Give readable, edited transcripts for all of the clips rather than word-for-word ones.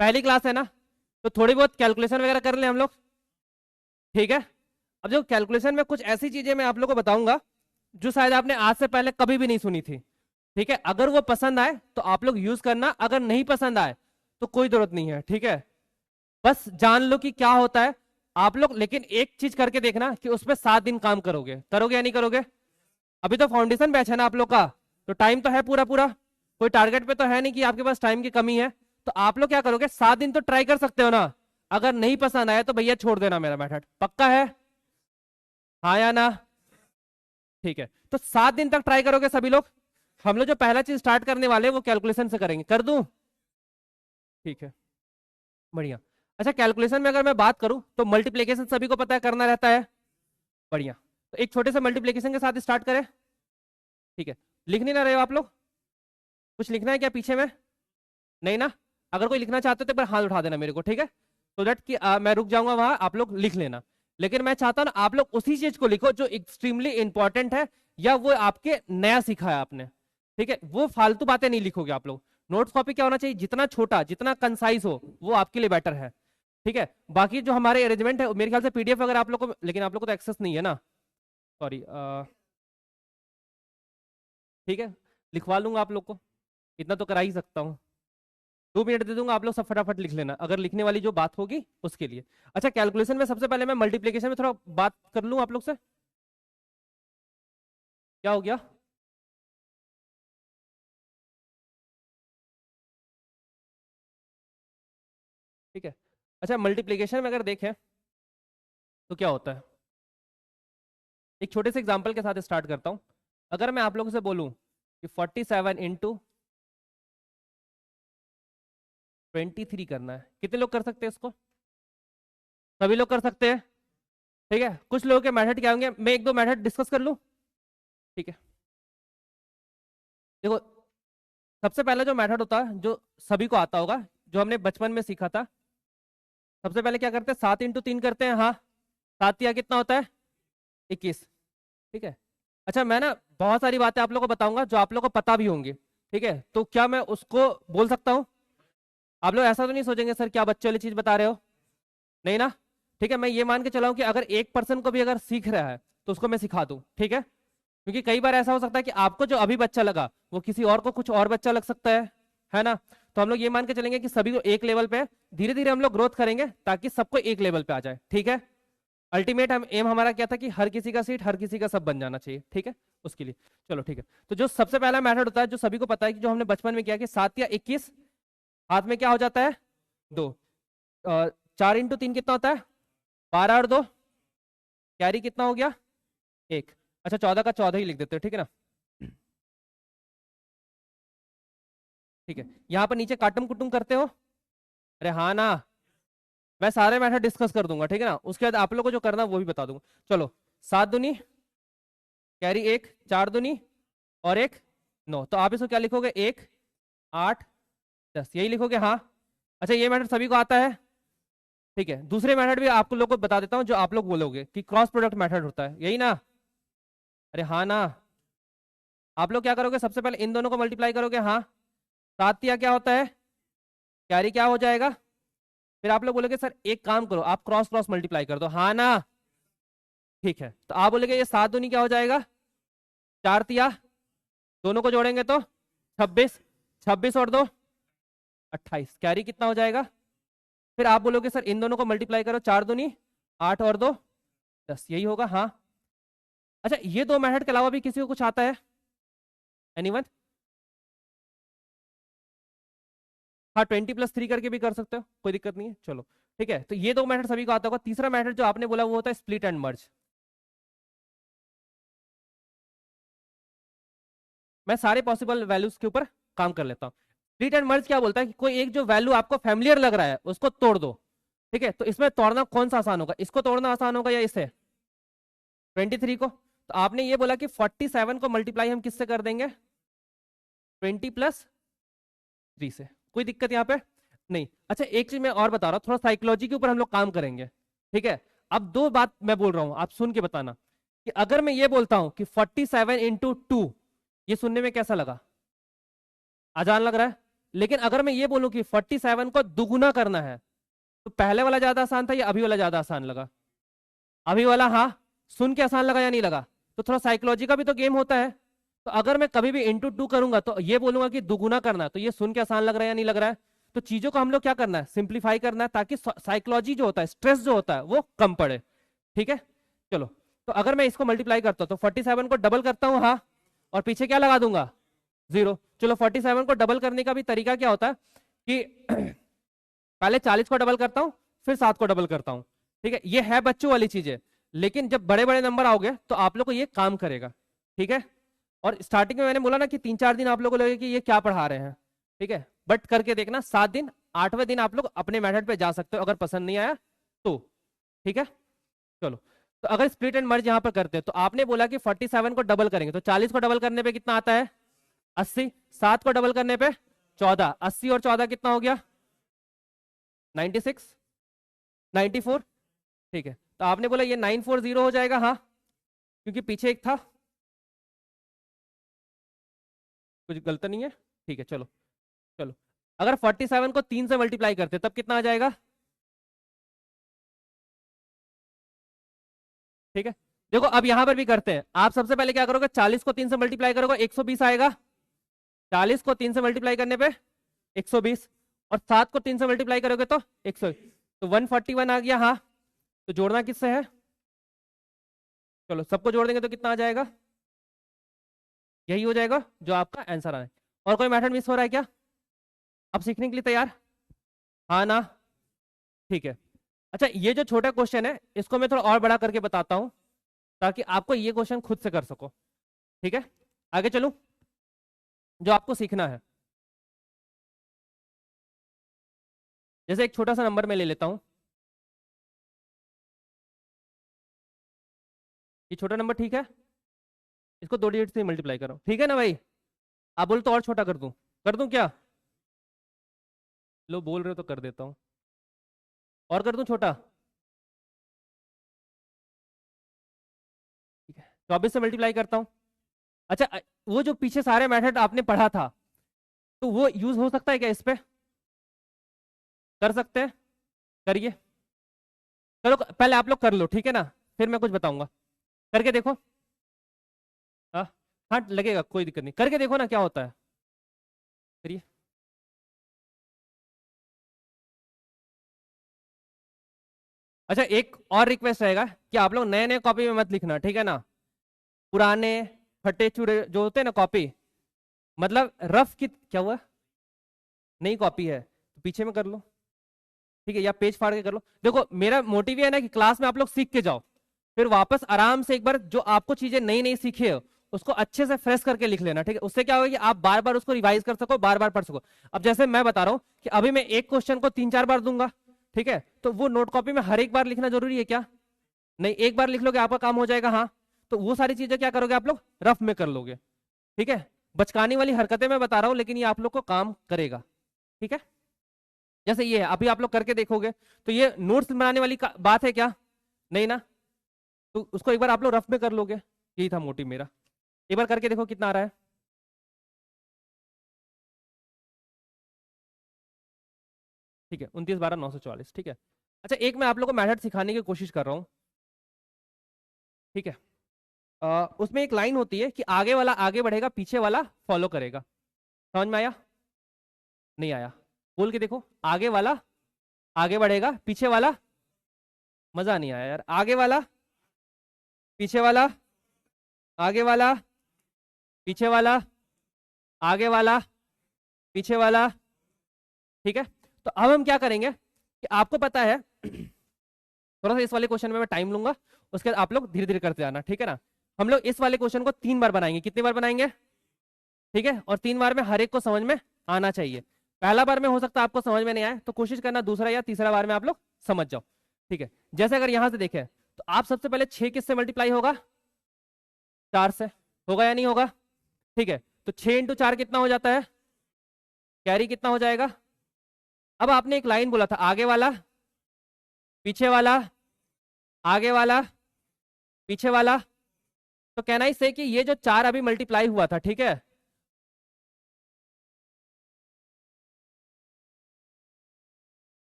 पहली क्लास है ना, तो थोड़ी बहुत कैलकुलेशन वगैरह कर लें हम लोग, ठीक है। अब जो कैलकुलेशन में कुछ ऐसी चीजें मैं आप लोगों को बताऊंगा जो शायद आपने आज से पहले कभी भी नहीं सुनी थी, ठीक है। अगर वो पसंद आए तो आप लोग यूज करना, अगर नहीं पसंद आए तो कोई जरूरत नहीं है, ठीक है। बस जान लो कि क्या होता है आप लोग, लेकिन एक चीज करके देखना कि उसमें 7 दिन काम करोगे, करोगे या नहीं करोगे। अभी तो फाउंडेशन बैच है ना आप लोग का, तो टाइम तो है पूरा पूरा, कोई टारगेट पे तो है नहीं कि आपके पास टाइम की कमी है। तो आप लोग क्या करोगे, 7 दिन तो ट्राई कर सकते हो ना। अगर नहीं पसंद आया तो भैया छोड़ देना मेरा मेथड, पक्का है, हाँ या ना। ठीक है, तो 7 दिन तक ट्राई करोगे सभी लोग। हम लोग जो पहला चीज स्टार्ट करने वाले हैं वो कैलकुलेशन से करेंगे, कर दूं, ठीक है, बढ़िया। अच्छा, कैलकुलेशन में अगर मैं बात करूं तो मल्टीप्लीकेशन सभी को पता है करना रहता है, बढ़िया। तो एक छोटे से मल्टीप्लीकेशन के साथ स्टार्ट करें, ठीक है। लिख नहीं ना रहे हो आप लोग, कुछ लिखना है क्या पीछे में, नहीं ना। अगर कोई लिखना चाहते हो तो एक बार हाथ उठा देना मेरे को, ठीक है, तो दैट कि मैं रुक जाऊंगा वहां, आप लोग लिख लेना। लेकिन मैं चाहता हूं ना आप लोग उसी चीज को लिखो जो एक्सट्रीमली इंपॉर्टेंट है, या वो आपके नया सीखा है आपने, ठीक है। वो फालतू बातें नहीं लिखोगे आप लोग। नोट्स कॉपी क्या होना चाहिए, जितना छोटा जितना कंसाइज हो वो आपके लिए बेटर है, ठीक है। बाकी जो हमारे अरेंजमेंट है मेरे ख्याल से पीडीएफ अगर आप लोग को, लेकिन आप लोग को तो एक्सेस नहीं है ना, सॉरी, ठीक है, लिखवा लूंगा आप लोग को, इतना तो करा ही सकता हूँ। 2 मिनट दे दूंगा, आप लोग सब फटाफट लिख लेना अगर लिखने वाली जो बात होगी उसके लिए। अच्छा, कैलकुलेशन में सबसे पहले मैं मल्टीप्लीकेशन में थोड़ा बात कर लूं आप लोग से, क्या हो गया। ठीक है, अच्छा मल्टीप्लीकेशन में अगर देखें तो क्या होता है, एक छोटे से एग्जांपल के साथ स्टार्ट करता हूं। अगर मैं आप लोगों से बोलूं कि 47 × 23 करना है, कितने लोग कर सकते हैं इसको, सभी लोग कर सकते हैं, ठीक है। कुछ लोगों के मेथड क्या होंगे, मैं एक दो मेथड डिस्कस कर लूं, ठीक है। देखो, सबसे पहला जो मेथड होता है जो सभी को आता होगा, जो हमने बचपन में सीखा था, सबसे पहले क्या करते हैं, 7 × 3 करते हैं, हाँ। 7 या कितना होता है, 21, ठीक है। अच्छा, मैं ना बहुत सारी बातें आप लोगों को बताऊंगा जो आप लोगों को पता भी होंगी, ठीक है। तो क्या मैं उसको बोल सकता हूँ, आप लोग ऐसा तो नहीं सोचेंगे सर क्या बच्चे वाली चीज बता रहे हो, नहीं ना। ठीक है, मैं ये मान के चला हूं कि अगर एक पर्सन को भी अगर सीख रहा है तो उसको मैं सिखा दूं, ठीक है। क्योंकि कई बार ऐसा हो सकता है कि आपको जो अभी बच्चा लगा वो किसी और को कुछ और बच्चा लग सकता है ना। तो हम लोग ये मान के चलेंगे कि सभी को एक लेवल पे, धीरे धीरे हम लोग ग्रोथ करेंगे ताकि सबको एक लेवल पे आ जाए, ठीक है। अल्टीमेट हम एम हमारा क्या था कि हर किसी का सीट हर किसी का सब बन जाना चाहिए, ठीक है, उसके लिए। चलो ठीक है, तो जो सबसे पहला मेथड होता है जो सभी को पता है कि जो हमने बचपन में किया कि 7 या 21, हाथ में क्या हो जाता है, 2, 4 × 3 कितना होता है, 12 और 2, कैरी कितना हो गया, 1। अच्छा, 14 का 14 ही लिख देते हो, ठीक है ना, ठीक है। यहाँ पर नीचे काटम कुटुम करते हो, अरे हाँ ना, मैं सारे मेथड डिस्कस कर दूंगा, ठीक है ना, उसके बाद आप लोग को जो करना है वो भी बता दूंगा। चलो, 7 दूनी कैरी 1, 4 दूनी और 1 9, तो आप इसको क्या लिखोगे, 1 8 10, यही लिखोगे, हाँ। अच्छा, ये मेथड सभी को आता है, ठीक है। दूसरे मेथड भी आपको लोग को बता देता हूँ जो आप लोग बोलोगे कि क्रॉस प्रोडक्ट मेथड होता है, यही ना, अरे हाँ ना। आप लोग क्या करोगे, सबसे पहले इन दोनों को मल्टीप्लाई करोगे, हाँ। 7 क्या होता है, कैरी क्या हो जाएगा, फिर आप लोग बोलोगे सर एक काम करो आप क्रॉस क्रॉस मल्टीप्लाई कर दो, हाँ ना, ठीक है। तो आप बोलोगे ये 7 दूनी क्या हो जाएगा, 4 तिया, दोनों को जोड़ेंगे तो 26, 26 और 2 28, कैरी कितना हो जाएगा। फिर आप बोलोगे सर इन दोनों को मल्टीप्लाई करो, 4 दूनी 8 और 2 10, यही होगा, हाँ। अच्छा, ये दो मेथड के अलावा भी किसी को कुछ आता है, एनीवन, हाँ। 20 + 3 करके भी कर सकते हो, कोई दिक्कत नहीं है, चलो ठीक है। तो ये दो मेथड सभी को आता होगा। तीसरा मेथड जो आपने बोला वो होता है स्प्लिट एंड मर्ज। मैं सारे पॉसिबल वैल्यूज के ऊपर काम कर लेता हूँ। स्प्लिट एंड मर्ज क्या बोलता है कि कोई एक जो वैल्यू आपको फैमिलियर लग रहा है उसको तोड़ दो, ठीक है। तो इसमें तोड़ना कौन सा आसान होगा, इसको तोड़ना आसान होगा या इसे, 23 को। तो आपने ये बोला कि 47 को मल्टीप्लाई हम किससे कर देंगे, 20 + 3 से, कोई दिक्कत यहाँ पे नहीं। अच्छा, एक चीज मैं और बता रहा हूँ, थोड़ा साइकोलॉजी के ऊपर हम लोग काम करेंगे, ठीक है। अब दो बात मैं बोल रहा हूँ, आप सुन के बताना कि अगर मैं ये बोलता हूँ कि 47 × 2, ये सुनने में कैसा लगा, आसान लग रहा है, लेकिन अगर मैं ये बोलूं कि 47 को दुगुना करना है, तो पहले वाला ज्यादा आसान था या अभी वाला ज्यादा आसान लगा? अभी वाला, हाँ। सुन के आसान लगा या नहीं लगा? तो थोड़ा साइकोलॉजी का भी तो गेम होता है। तो अगर मैं कभी भी इंटू टू करूंगा तो ये बोलूंगा कि दुगुना करना है, तो ये सुन के आसान लग रहा है या नहीं लग रहा है? तो चीजों को हम लोग क्या करना है, सिंप्लीफाई करना है, ताकि साइकोलॉजी जो होता है, स्ट्रेस जो होता है, वो कम पड़े। ठीक है, चलो। तो अगर मैं इसको मल्टीप्लाई करता हूं तो 47 को डबल करता हूं, हाँ, और पीछे क्या लगा दूंगा, 0। चलो 47 को डबल करने का भी तरीका क्या होता है कि पहले 40 को डबल करता हूं, फिर 7 को डबल करता हूं। ठीक है, ये है बच्चों वाली चीजें, लेकिन जब बड़े बड़े नंबर आओगे तो आप लोग को ये काम करेगा। ठीक है, और स्टार्टिंग में मैंने बोला ना कि 3-4 दिन आप लोगों को लगे कि ये क्या पढ़ा रहे हैं। ठीक है, बट करके देखना, 7 दिन, 8वें दिन आप लोग अपने मेथड पे जा सकते हो अगर पसंद नहीं आया तो। ठीक है, चलो। तो अगर स्प्लिट एंड मर्ज यहां पर करते हैं तो आपने बोला कि 47 को डबल करेंगे तो 40 को डबल करने पे कितना आता है, 80। 7 को डबल करने पे 14, 80 और 14 कितना हो गया, 96, 94। ठीक है, तो आपने बोला ये 940 हो जाएगा, हाँ, क्योंकि पीछे एक था, कुछ गलत नहीं है। ठीक है, चलो चलो। अगर 47 को 3 से मल्टीप्लाई करते तब कितना आ जाएगा? ठीक है, देखो अब यहां पर भी करते हैं। आप सबसे पहले क्या करोगे, 40 को 3 से मल्टीप्लाई करोगे 120 आएगा। 40 को 3 से मल्टीप्लाई करने पे 120, और 7 को 3 से मल्टीप्लाई करोगे तो 100, तो 141 आ गया, हाँ। तो जोड़ना किससे है, चलो सबको जोड़ देंगे तो कितना आ जाएगा, यही हो जाएगा जो आपका आंसर आना है। और कोई मेथड मिस हो रहा है क्या? अब सीखने के लिए तैयार, हाँ ना? ठीक है। अच्छा, ये जो छोटा क्वेश्चन है इसको मैं थोड़ा और बड़ा करके बताता हूं, ताकि आपको ये क्वेश्चन खुद से कर सको। ठीक है, आगे चलूं, जो आपको सीखना है। जैसे एक छोटा सा नंबर मैं ले लेता हूं, ये छोटा नंबर, ठीक है, इसको 2 डिजिट से मल्टीप्लाई करो, ठीक है ना भाई? आप बोल तो और छोटा कर दूं क्या? लो बोल रहे हो तो कर देता हूं, और कर दूं छोटा? ठीक है, 24 से मल्टीप्लाई करता हूं। अच्छा, वो जो पीछे सारे मेथड आपने पढ़ा था, तो वो यूज हो सकता है क्या इस पे? कर सकते हैं, करिए। चलो पहले आप लोग कर लो, ठीक है ना, फिर मैं कुछ बताऊंगा। करके देखो, हाँ, हाँ लगेगा, कोई दिक्कत नहीं, करके देखो ना क्या होता है, करिए। अच्छा, एक और रिक्वेस्ट रहेगा कि आप लोग नए नए कॉपी में मत लिखना, ठीक है ना? पुराने फटे चूरे जो होते हैं ना कॉपी, मतलब रफ की क्या हुआ, नई कॉपी है तो पीछे में कर लो, ठीक है, या पेज फाड़ के कर लो। देखो मेरा मोटिव ये है ना कि क्लास में आप लोग सीख के जाओ, फिर वापस आराम से एक बार जो आपको चीजें नई नई सीखी है उसको अच्छे से फ्रेश करके लिख लेना, ठीक है? उससे क्या होगा कि आप बार बार उसको रिवाइज कर सको, बार बार पढ़ सको। अब जैसे मैं बता रहा हूँ कि अभी मैं एक क्वेश्चन को 3-4 बार दूंगा, ठीक है, तो वो नोट कॉपी में हर एक बार लिखना जरूरी है क्या? नहीं, एक बार लिख लोगे आपका काम हो जाएगा, हाँ। तो वो सारी चीजें क्या करोगे आप लोग, रफ में कर लोगे, ठीक है? बचकानी वाली हरकतें मैं बता रहा हूं, लेकिन ये आप लोग को काम करेगा, ठीक है? जैसे ये है, अभी आप लोग करके देखोगे तो ये नोट्स बनाने वाली बात है क्या? नहीं ना? तो उसको एक बार आप लोग रफ में कर लोगे, यही था मोटिव मेरा। एक बार करके देखो कितना आ रहा है। ठीक है, 29 12 944, ठीक है। अच्छा, एक मैं आप लोग को मेथड सिखाने की कोशिश कर रहा हूँ, ठीक है? उसमें एक लाइन होती है कि आगे वाला आगे बढ़ेगा, पीछे वाला फॉलो करेगा। समझ में आया? नहीं आया? बोल के देखो, आगे वाला आगे बढ़ेगा, पीछे वाला, मजा नहीं आया यार, आगे वाला पीछे वाला, आगे वाला पीछे वाला, आगे वाला पीछे वाला, ठीक है? तो अब हम क्या करेंगे कि आपको पता है थोड़ा सा इस वाले क्वेश्चन में मैं टाइम लूंगा, उसके बाद आप लोग धीरे धीरे करते जाना, ठीक है ना? हम लोग इस वाले क्वेश्चन को 3 बार बनाएंगे, कितनी बार बनाएंगे? ठीक है, और 3 बार में हर एक को समझ में आना चाहिए। पहला बार में हो सकता है आपको समझ में नहीं आए, तो कोशिश करना दूसरा या तीसरा बार में आप लोग समझ जाओ, ठीक है? जैसे अगर यहां से देखें तो आप सबसे पहले 6 किससे मल्टीप्लाई होगा, 4 से, होगा या नहीं होगा? ठीक है, तो 6 इंटू 4 कितना हो जाता है, कैरी कितना हो जाएगा? अब आपने एक लाइन बोला था, आगे वाला पीछे वाला, आगे वाला पीछे वाला, तो कहना ही से कि ये जो 4 अभी मल्टीप्लाई हुआ था, ठीक है,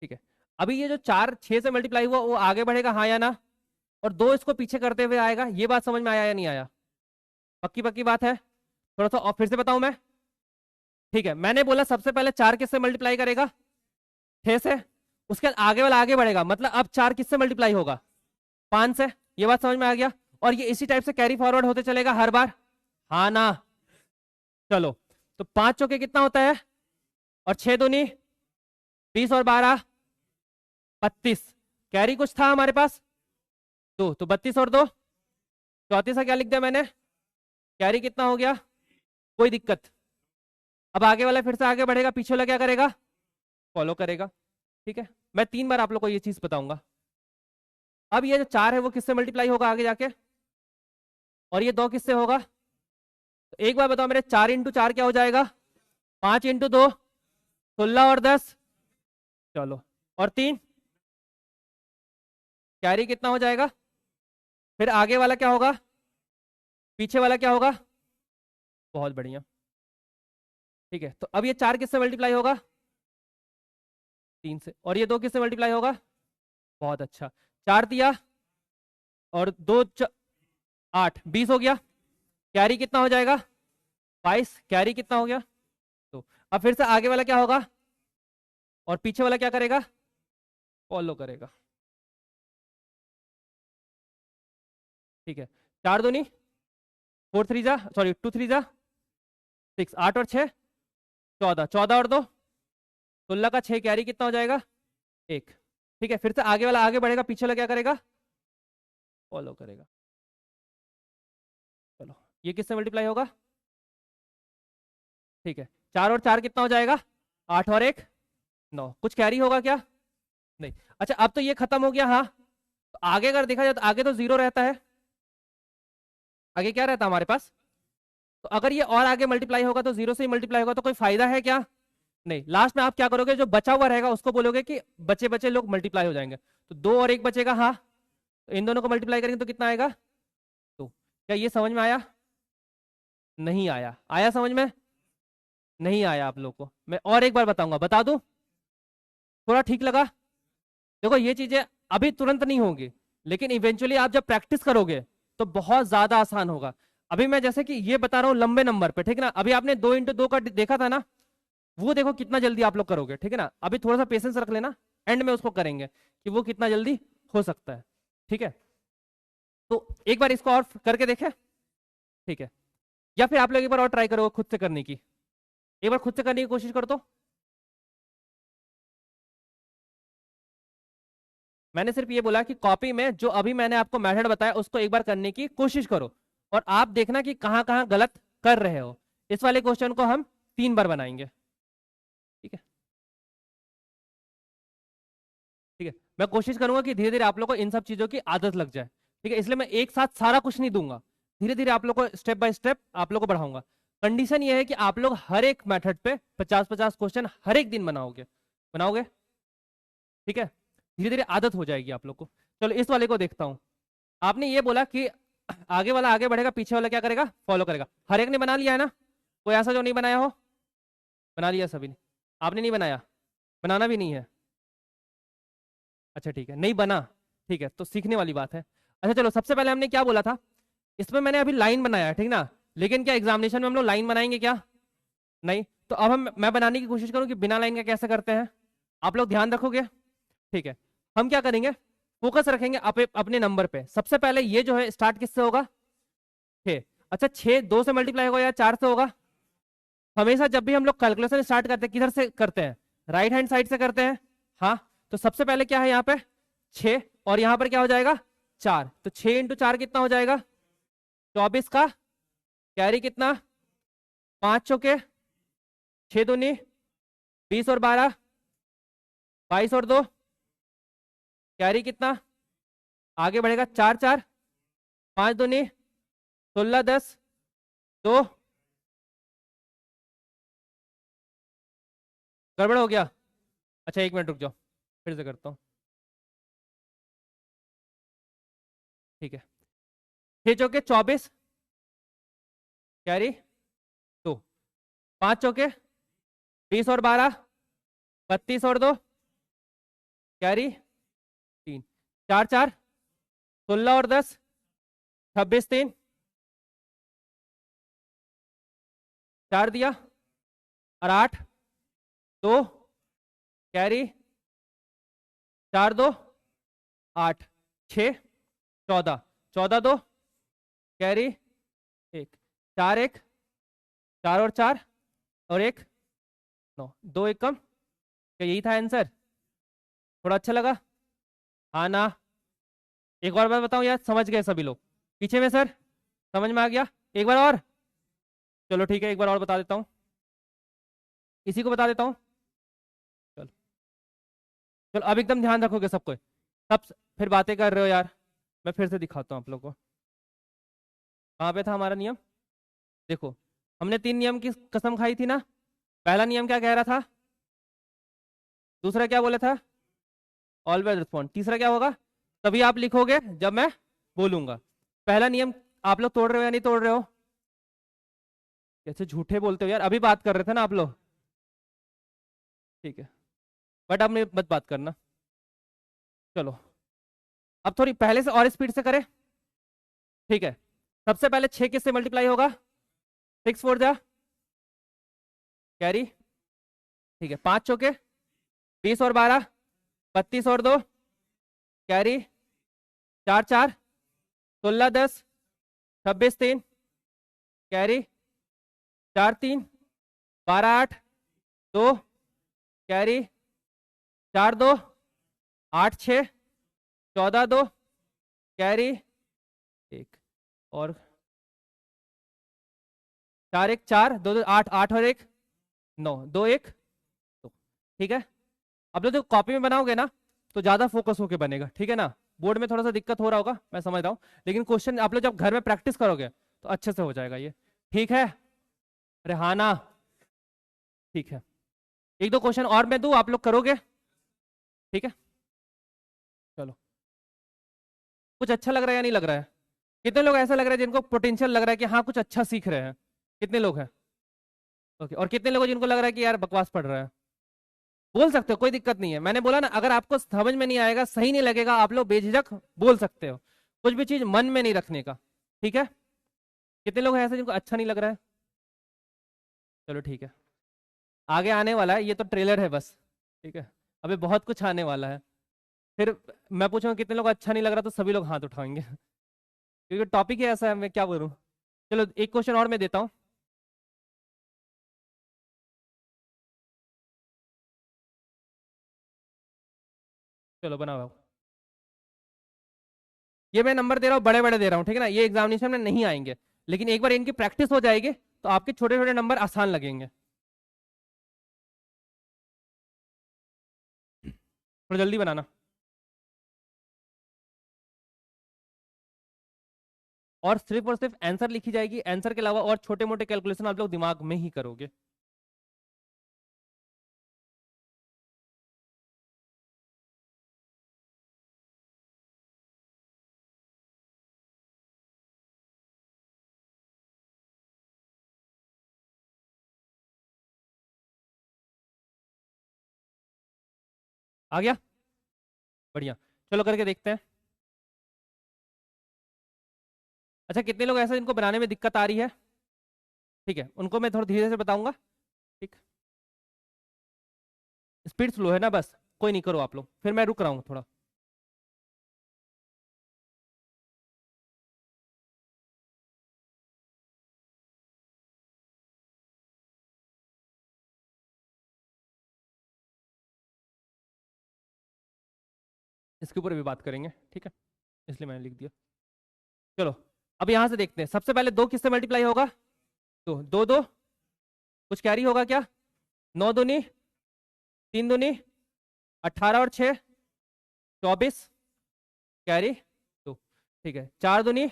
ठीक है, अभी ये जो 4 6 से मल्टीप्लाई हुआ वो आगे बढ़ेगा हाँ या ना, और 2 इसको पीछे करते हुए आएगा, ये बात समझ में आया या नहीं आया? पक्की पक्की बात है? थोड़ा सा और फिर से बताऊं मैं? ठीक है, मैंने बोला सबसे पहले 4 किससे मल्टीप्लाई करेगा? 6 से। उसके बाद आगे वाला आगे बढ़ेगा, मतलब अब 4 किससे मल्टीप्लाई होगा? 5 से। ये बात समझ में आ गया? और ये इसी टाइप से कैरी फॉरवर्ड होते चलेगा हर बार, हाँ ना? चलो, तो 5 चौके कितना होता है? और 6 दूनी 20 और 12 32। कैरी कुछ था हमारे पास? 2, तो 32 और 2 34 का क्या लिख दिया मैंने? कैरी कितना हो गया? कोई दिक्कत? अब आगे वाला फिर से आगे बढ़ेगा, पीछे वाला क्या करेगा? फॉलो करेगा। ठीक है, मैं 3 बार आप लोग को ये चीज बताऊंगा। अब ये जो 4 है वो किससे मल्टीप्लाई होगा आगे जाके? और ये 2 किससे होगा? तो एक बार बताओ मेरे, 4 इंटू 4 क्या हो जाएगा? 5 इंटू 2 16 और 10। चलो, और 3 कैरी कितना हो जाएगा? फिर आगे वाला क्या होगा? पीछे वाला क्या होगा? बहुत बढ़िया। ठीक है, तो अब ये 4 किससे मल्टीप्लाई होगा? 3 से। और ये 2 किससे मल्टीप्लाई होगा? बहुत अच्छा, 4 दिया और 2 8 20 हो गया। कैरी कितना हो जाएगा? 22। कैरी कितना हो गया? तो अब फिर से आगे वाला क्या होगा और पीछे वाला क्या करेगा? फॉलो करेगा। ठीक है, 4 दूनी 4 3 जा, सॉरी 2 3 जा 6, 8 और 6 14, 14 और 2 16 का 6। कैरी कितना हो जाएगा? 1। ठीक है, फिर से आगे वाला आगे बढ़ेगा, पीछे वाला क्या करेगा? फॉलो करेगा। चलो, ये किससे मल्टीप्लाई होगा? ठीक है, 4 और 4 कितना हो जाएगा? 8 और 1 9। कुछ कैरी होगा क्या? नहीं। अच्छा, अब तो ये खत्म हो गया, हाँ। तो आगे अगर देखा जाए तो आगे तो 0 रहता है, आगे क्या रहता है हमारे पास? तो अगर ये और आगे मल्टीप्लाई होगा तो 0 से ही मल्टीप्लाई होगा, तो कोई फायदा है क्या? नहीं। लास्ट में आप क्या करोगे, जो बचा हुआ रहेगा उसको बोलोगे कि बचे बचे लोग मल्टीप्लाई हो जाएंगे, तो 2 और 1 बचेगा, हाँ। तो इन दोनों को मल्टीप्लाई करेंगे तो कितना आएगा? तो क्या ये समझ में आया? नहीं आया? आया समझ में? नहीं आया आप लोग को? मैं और एक बार बताऊंगा, बता दूं? थोड़ा ठीक लगा? देखो, ये चीजें अभी तुरंत नहीं होंगी, लेकिन इवेंचुअली आप जब प्रैक्टिस करोगे तो बहुत ज्यादा आसान होगा। अभी मैं जैसे कि ये बता रहा हूँ लंबे नंबर पे, ठीक है ना? अभी आपने 2 इंटू 2 का देखा था ना, वो देखो कितना जल्दी आप लोग करोगे, ठीक है ना? अभी थोड़ा सा पेशेंस रख लेना, एंड में उसको करेंगे कि वो कितना जल्दी हो सकता है। ठीक है, तो एक बार इसको और करके देखे, ठीक है? या फिर आप लोग एक बार और ट्राई करो खुद से करने की, एक बार खुद से करने की कोशिश कर दो। मैंने सिर्फ ये बोला कि कॉपी में जो अभी मैंने आपको मेथड बताया उसको एक बार करने की कोशिश करो, और आप देखना कि कहाँ कहाँ गलत कर रहे हो। इस वाले क्वेश्चन को हम 3 बार बनाएंगे, ठीक है? ठीक है, मैं कोशिश करूंगा कि धीरे धीरे आप लोग को इन सब चीजों की आदत लग जाए, ठीक है? इसलिए मैं एक साथ सारा कुछ नहीं दूंगा, धीरे धीरे आप लोग को स्टेप बाय स्टेप आप लोग को बढ़ाऊंगा। कंडीशन ये है कि आप लोग हर एक मेथड पे 50-50 क्वेश्चन हर एक दिन बनाओगे, बनाओगे? ठीक है, धीरे धीरे आदत हो जाएगी आप लोग को। चलो, इस वाले को देखता हूं। आपने ये बोला कि आगे वाला आगे बढ़ेगा, पीछे वाला क्या करेगा? फॉलो करेगा। हर एक ने बना लिया है ना? कोई ऐसा जो नहीं बनाया हो? बना लिया सभी ने? आपने नहीं बनाया? बनाना भी नहीं है? अच्छा ठीक है, नहीं बना, ठीक है, तो सीखने वाली बात है। अच्छा चलो, सबसे पहले हमने क्या बोला था? इसमें मैंने अभी लाइन बनाया है, ठीक ना? लेकिन क्या एग्जामिनेशन में हम लोग लाइन बनाएंगे क्या? नहीं। तो अब मैं बनाने की कोशिश करूं कि बिना लाइन का कैसे करते हैं, आप लोग ध्यान रखोगे? ठीक है, हम क्या करेंगे, फोकस रखेंगे अपने नंबर पे। सबसे पहले ये जो है स्टार्ट किससे होगा? 6। अच्छा, 6 2 से मल्टीप्लाई होगा या 4 से होगा? हमेशा जब भी हम लोग कैलकुलेशन स्टार्ट करते हैं किधर से करते हैं? राइट हैंड साइड से करते हैं, हाँ। तो सबसे पहले क्या है यहाँ पे? 6, और यहाँ पर क्या हो जाएगा? 4। तो 6 इंटू 4 कितना हो जाएगा? 24 का कैरी कितना? 5 चौके 6 दूनी 20 और 12 22 और 2 कैरी कितना? आगे बढ़ेगा 4 4 5 दूनी 16 10 2। गड़बड़ हो गया? अच्छा, 1 मिनट रुक जाओ, फिर से करता हूँ। ठीक है, 6 चौके 24 कैरी 2, 5 चौके 20 और 12 32 और 2 कैरी 3, 4 4 16 और 10 26 3 4 दिया और 8 2 कैरी 4 2 8 6 14 14 2 कैरी 1 4 1 4 और 4 और 1 9 2 1 कम। क्या यही था आंसर? थोड़ा अच्छा लगा? हाँ ना? एक और बात बताऊं यार, समझ गए सभी लोग पीछे में? सर समझ में आ गया? एक बार और? चलो ठीक है, एक बार और बता देता हूँ, इसी को बता देता हूँ। चलो चलो अब एकदम ध्यान रखोगे सबको। सब फिर बातें कर रहे हो यार, मैं फिर से दिखाता हूँ आप लोगों को। कहाँ पे था हमारा नियम? देखो, हमने 3 नियम की कसम खाई थी ना। पहला नियम क्या कह रहा था? दूसरा क्या बोला था? Always respond. तीसरा क्या होगा? तभी आप लिखोगे जब मैं बोलूंगा। पहला नियम आप लोग तोड़ रहे हो या नहीं तोड़ रहे हो? कैसे झूठे बोलते हो यार, अभी बात कर रहे थे ना आप लोग। ठीक है, बट अब मत बात करना। चलो अब थोड़ी पहले से और स्पीड से करें। ठीक है, सबसे पहले 6 किससे मल्टीप्लाई होगा? 6 4 जा कैरी। ठीक है, 5 चौके 20 और 12 32 और 2 कैरी 4 4 16 10 26 3 कैरी 4 3 12 8 2 कैरी 4 2 8 6 14 2 कैरी 1 और 4 1 4 2 2 8 8 और 1 9 2 1 2। ठीक है, अब लोग जो कॉपी में बनाओगे ना तो ज्यादा फोकस होके बनेगा, ठीक है ना? बोर्ड में थोड़ा सा दिक्कत हो रहा होगा मैं समझ रहा हूँ, लेकिन क्वेश्चन आप लोग जब घर में प्रैक्टिस करोगे तो अच्छे से हो जाएगा ये। ठीक है? अरे हाँ ना? ठीक है, एक दो क्वेश्चन और मैं दूं, आप लोग करोगे? ठीक है, चलो। कुछ अच्छा लग रहा है या नहीं लग रहा है? कितने लोग ऐसा लग रहा है जिनको पोटेंशियल लग रहा है कि हाँ कुछ अच्छा सीख रहे हैं? कितने लोग हैं? ओके, और कितने लोग जिनको लग रहा है कि यार बकवास पढ़ रहा है? बोल सकते हो, कोई दिक्कत नहीं है। मैंने बोला ना, अगर आपको समझ में नहीं आएगा, सही नहीं लगेगा, आप लोग बेझिझक बोल सकते हो। कुछ भी चीज मन में नहीं रखने का, ठीक है? कितने लोग हैं ऐसे जिनको अच्छा नहीं लग रहा है? चलो ठीक है, आगे आने वाला है, ये तो ट्रेलर है बस। ठीक है, अभी बहुत कुछ आने वाला है। फिर मैं पूछूंगा कितने लोग अच्छा नहीं लग रहा, तो सभी लोग हाथ उठाएंगे क्योंकि टॉपिक ही ऐसा है, मैं क्या बोलूं। चलो एक क्वेश्चन और मैं देता हूँ। चलो बनाओ। ये मैं नंबर दे रहा हूँ, बड़े बड़े दे रहा हूँ, ठीक है ना? ये एग्जामिनेशन में नहीं आएंगे, लेकिन एक बार इनकी प्रैक्टिस हो जाएगी तो आपके छोटे छोटे नंबर आसान लगेंगे। थोड़ा जल्दी बनाना। और सिर्फ आंसर लिखी जाएगी, आंसर के अलावा और छोटे मोटे कैलकुलेशन आप लोग दिमाग में ही करोगे। आ गया? बढ़िया, चलो करके देखते हैं। अच्छा, कितने लोग ऐसे जिनको बनाने में दिक्कत आ रही है? ठीक है, उनको मैं थोड़ा धीरे से बताऊंगा। ठीक, स्पीड स्लो है ना, बस कोई नहीं, करो आप लोग, फिर मैं रुक रहा हूँ थोड़ा। इसके ऊपर भी बात करेंगे, ठीक है, इसलिए मैंने लिख दिया। चलो अब यहां से देखते हैं। सबसे पहले 2 किससे मल्टीप्लाई होगा? तो 2 2 कुछ कैरी होगा क्या? 9 दूनी 3 दूनी 18 और 6 24 कैरी 2। ठीक है, 4 दूनी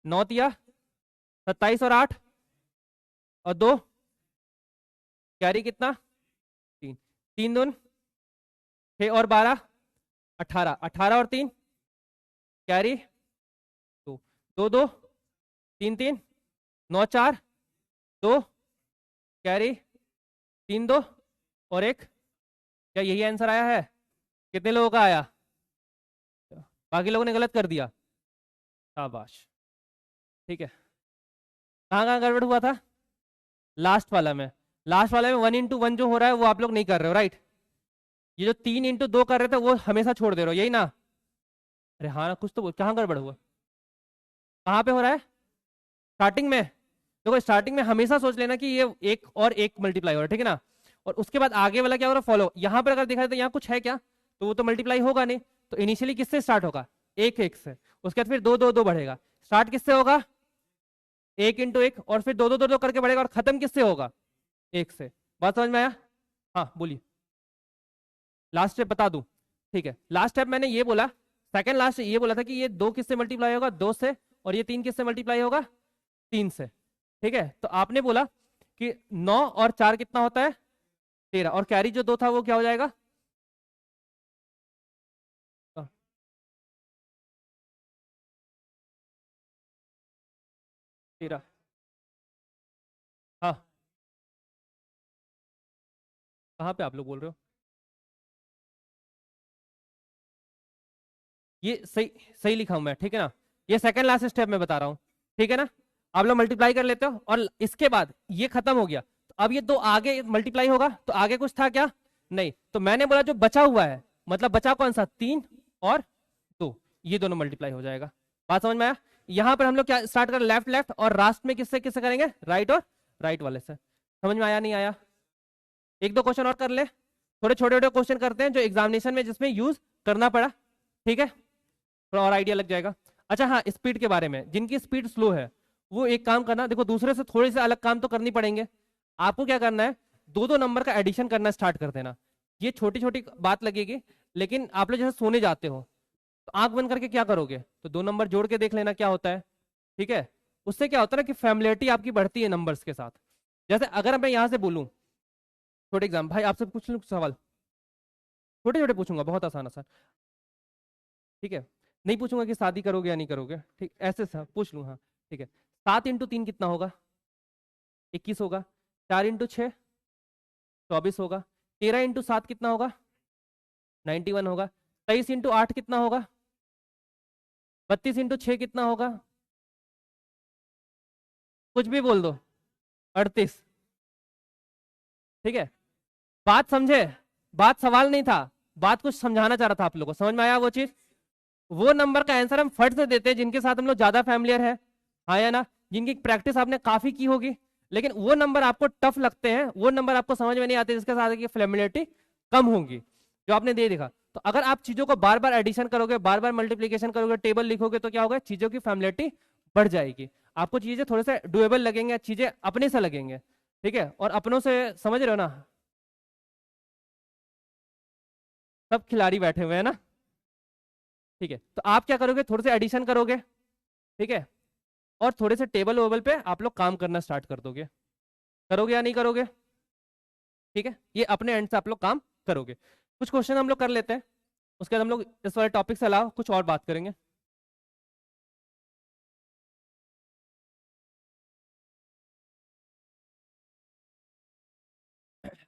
9 तिया 27 और 8 और 2 कैरी कितना? 3 3 दून 6 और 12 18 18 और 3 कैरी 2 2 2 3 3 9 4 2 कैरी 3 2 और 1। क्या यही आंसर आया है? कितने लोगों का आया? बाकी लोगों ने गलत कर दिया। शाबाश। ठीक है, कहाँ कहाँ गड़बड़ हुआ था? लास्ट वाला में। लास्ट वाले में 1 into 1 जो हो रहा है वो आप लोग नहीं कर रहे हो, राइट? ये जो 3 into 2 कर रहे थे वो हमेशा छोड़ दे रहे हो, यही ना? अरे हाँ ना, कुछ तो कहाँ गड़बड़ हुआ? कहाँ पे हो रहा है? स्टार्टिंग में। देखो स्टार्टिंग में हमेशा सोच लेना कि ये एक और एक मल्टीप्लाई हो रहा है, ठीक है ना? और उसके बाद आगे वाला क्या हो रहा है, फॉलो। यहाँ पर अगर देखा जाए तो यहाँ कुछ है क्या? तो वो तो मल्टीप्लाई होगा नहीं। तो इनिशियली किससे स्टार्ट होगा? एक एक से। उसके बाद फिर दो दो दो बढ़ेगा। स्टार्ट किससे होगा? 1 into 1, और फिर दो दो दो दो करके बढ़ेगा, और खत्म किससे होगा? एक से। बात समझ में आया? हाँ बोलिए। लास्ट स्टेप बता दूं? ठीक है, लास्ट स्टेप मैंने ये बोला, सेकंड लास्ट ये बोला था कि ये 2 किससे मल्टीप्लाई होगा? 2 से। और ये 3 किससे मल्टीप्लाई होगा? 3 से। ठीक है, तो आपने बोला कि 9 और 4 कितना होता है? 13, और कैरी जो 2 था वो क्या हो जाएगा? 13। हाँ, कहाँ पे आप लोग बोल रहे हो? ये सही सही लिखा हूं मैं, ठीक है ना? ये सेकंड लास्ट स्टेप में बता रहा हूँ, ठीक है ना? आप लोग मल्टीप्लाई कर लेते हो, और इसके बाद ये खत्म हो गया, तो अब ये 2 आगे मल्टीप्लाई होगा, तो आगे कुछ था क्या? नहीं। तो मैंने बोला जो बचा हुआ है, मतलब बचा कौन सा? 3 और 2, ये दोनों मल्टीप्लाई हो जाएगा। बात समझ में आया? यहाँ पर हम लोग क्या स्टार्ट करें? लेफ्ट लेफ्ट, और लास्ट में किससे किससे करेंगे? राइट और राइट वाले से। समझ में आया नहीं आया? एक दो क्वेश्चन और कर ले, थोड़े छोटे छोटे क्वेश्चन करते हैं जो एग्जामिनेशन में जिसमें यूज करना पड़ा, ठीक है? थोड़ा और आइडिया लग जाएगा। अच्छा हाँ, स्पीड के बारे में, जिनकी स्पीड स्लो है वो एक काम करना, देखो दूसरे से थोड़े से अलग काम तो करनी पड़ेंगे। आपको क्या करना है? दो दो नंबर का एडिशन करना स्टार्ट कर देना। ये छोटी छोटी बात लगेगी, लेकिन आप लोग जैसे सोने जाते हो तो आंख बंद करके क्या करोगे? तो 2 नंबर जोड़ के देख लेना क्या होता है, ठीक है? उससे क्या होता है ना कि फैमिलियरिटी आपकी बढ़ती है नंबर्स के साथ। जैसे अगर मैं यहाँ से बोलूँ, छोटे एग्जाम, भाई आपसे पूछ लूँ सवाल, छोटे छोटे पूछूंगा, बहुत आसान आसान, ठीक है? नहीं पूछूंगा कि शादी करोगे या नहीं करोगे, ठीक, ऐसे पूछ लूँ, हाँ। ठीक है, 7 into 3 कितना होगा? 21 होगा। 4 into 6 24 होगा। 13 into 7 कितना होगा? 91 होगा। 23 into 8 कितना होगा? 32 into 6 कितना होगा? कुछ भी बोल दो। 38। ठीक है, बात समझे? बात सवाल नहीं था, बात कुछ समझाना चाह रहा था आप लोगों को, समझ में आया वो चीज? वो नंबर का आंसर हम फट से देते हैं जिनके साथ हम लोग ज्यादा फैमिलियर है, हाँ या ना? जिनकी प्रैक्टिस आपने काफी की होगी। लेकिन वो नंबर आपको टफ लगते हैं, वो नंबर आपको समझ में नहीं आते जिसके साथ की फैमिलियरिटी कम होगी, जो आपने दे देखा। तो अगर आप चीजों को बार बार एडिशन करोगे, बार बार मल्टीप्लीकेशन करोगे, टेबल लिखोगे, तो क्या होगा? चीजों की फैमिलियरिटी बढ़ जाएगी। आपको चीजें थोड़े से डुएबल लगेंगे, चीजें अपने से लगेंगे, ठीक है? और अपनों से, समझ रहे हो ना? सब खिलाड़ी बैठे हुए हैं ना? ठीक है, तो आप क्या करोगे? थोड़े से एडिशन करोगे, ठीक है? और थोड़े से टेबल वेबल पे आप लोग काम करना स्टार्ट कर दोगे। करोगे या नहीं करोगे? ठीक है, ये अपने एंड से आप लोग काम करोगे। कुछ क्वेश्चन हम लोग कर लेते हैं, उसके बाद हम लोग इस वाले टॉपिक से अलावा कुछ और बात करेंगे।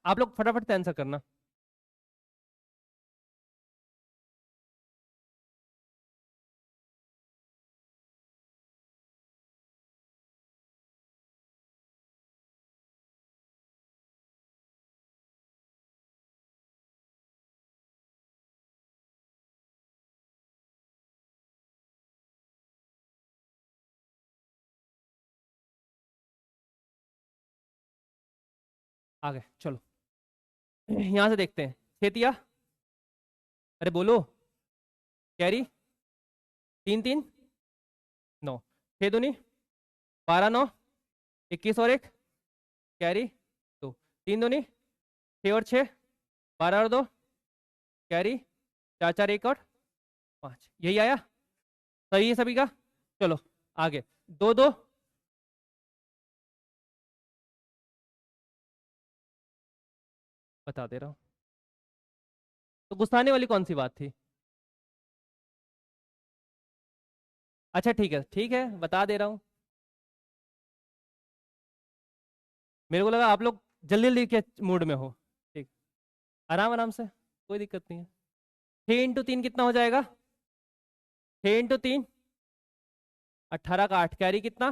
आप लोग फटाफट से आंसर करना। आगे चलो, यहां से देखते हैं। खेतिया, अरे बोलो। कैरी, 3 3 9, 6 दूनी 12, 9 21 और 1, कैरी 2, 3 दूनी 6 और 6, 12 और 2, कैरी 4 4 1 और 5, यही आया? सही है सभी का? चलो आगे, 2 2, बता दे रहा हूँ। तो गुस्साने वाली कौन सी बात थी? अच्छा ठीक है, बता दे रहा हूँ। मेरे को लगा आप लोग जल्दी जल्दी के मूड में हो। ठीक, आराम आराम से, कोई दिक्कत नहीं है। 6 × 3 कितना हो जाएगा? 6 × 3 18 का 8, कैरी कितना?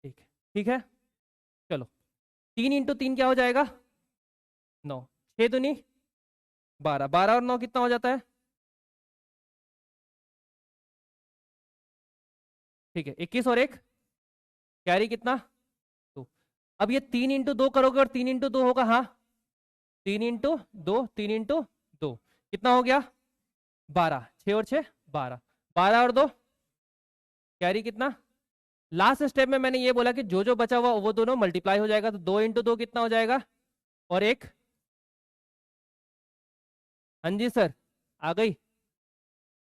ठीक है, ठीक है। चलो 3 × 3 क्या हो जाएगा? 9, 6 दूनी 12, 12 और 9 कितना हो जाता है? ठीक है, 21 और 1 कैरी कितना? 2। अब ये 3 × 2 करोगे और 3 × 2 होगा, हाँ 3 × 2, 3 × 2 कितना हो गया? 12, 6 और 6 12, 12 और 2 कैरी कितना? लास्ट स्टेप में मैंने ये बोला कि जो जो बचा हुआ वो दोनों मल्टीप्लाई हो जाएगा, तो 2 × 2 कितना हो जाएगा? और 1, हाँ जी सर आ गई,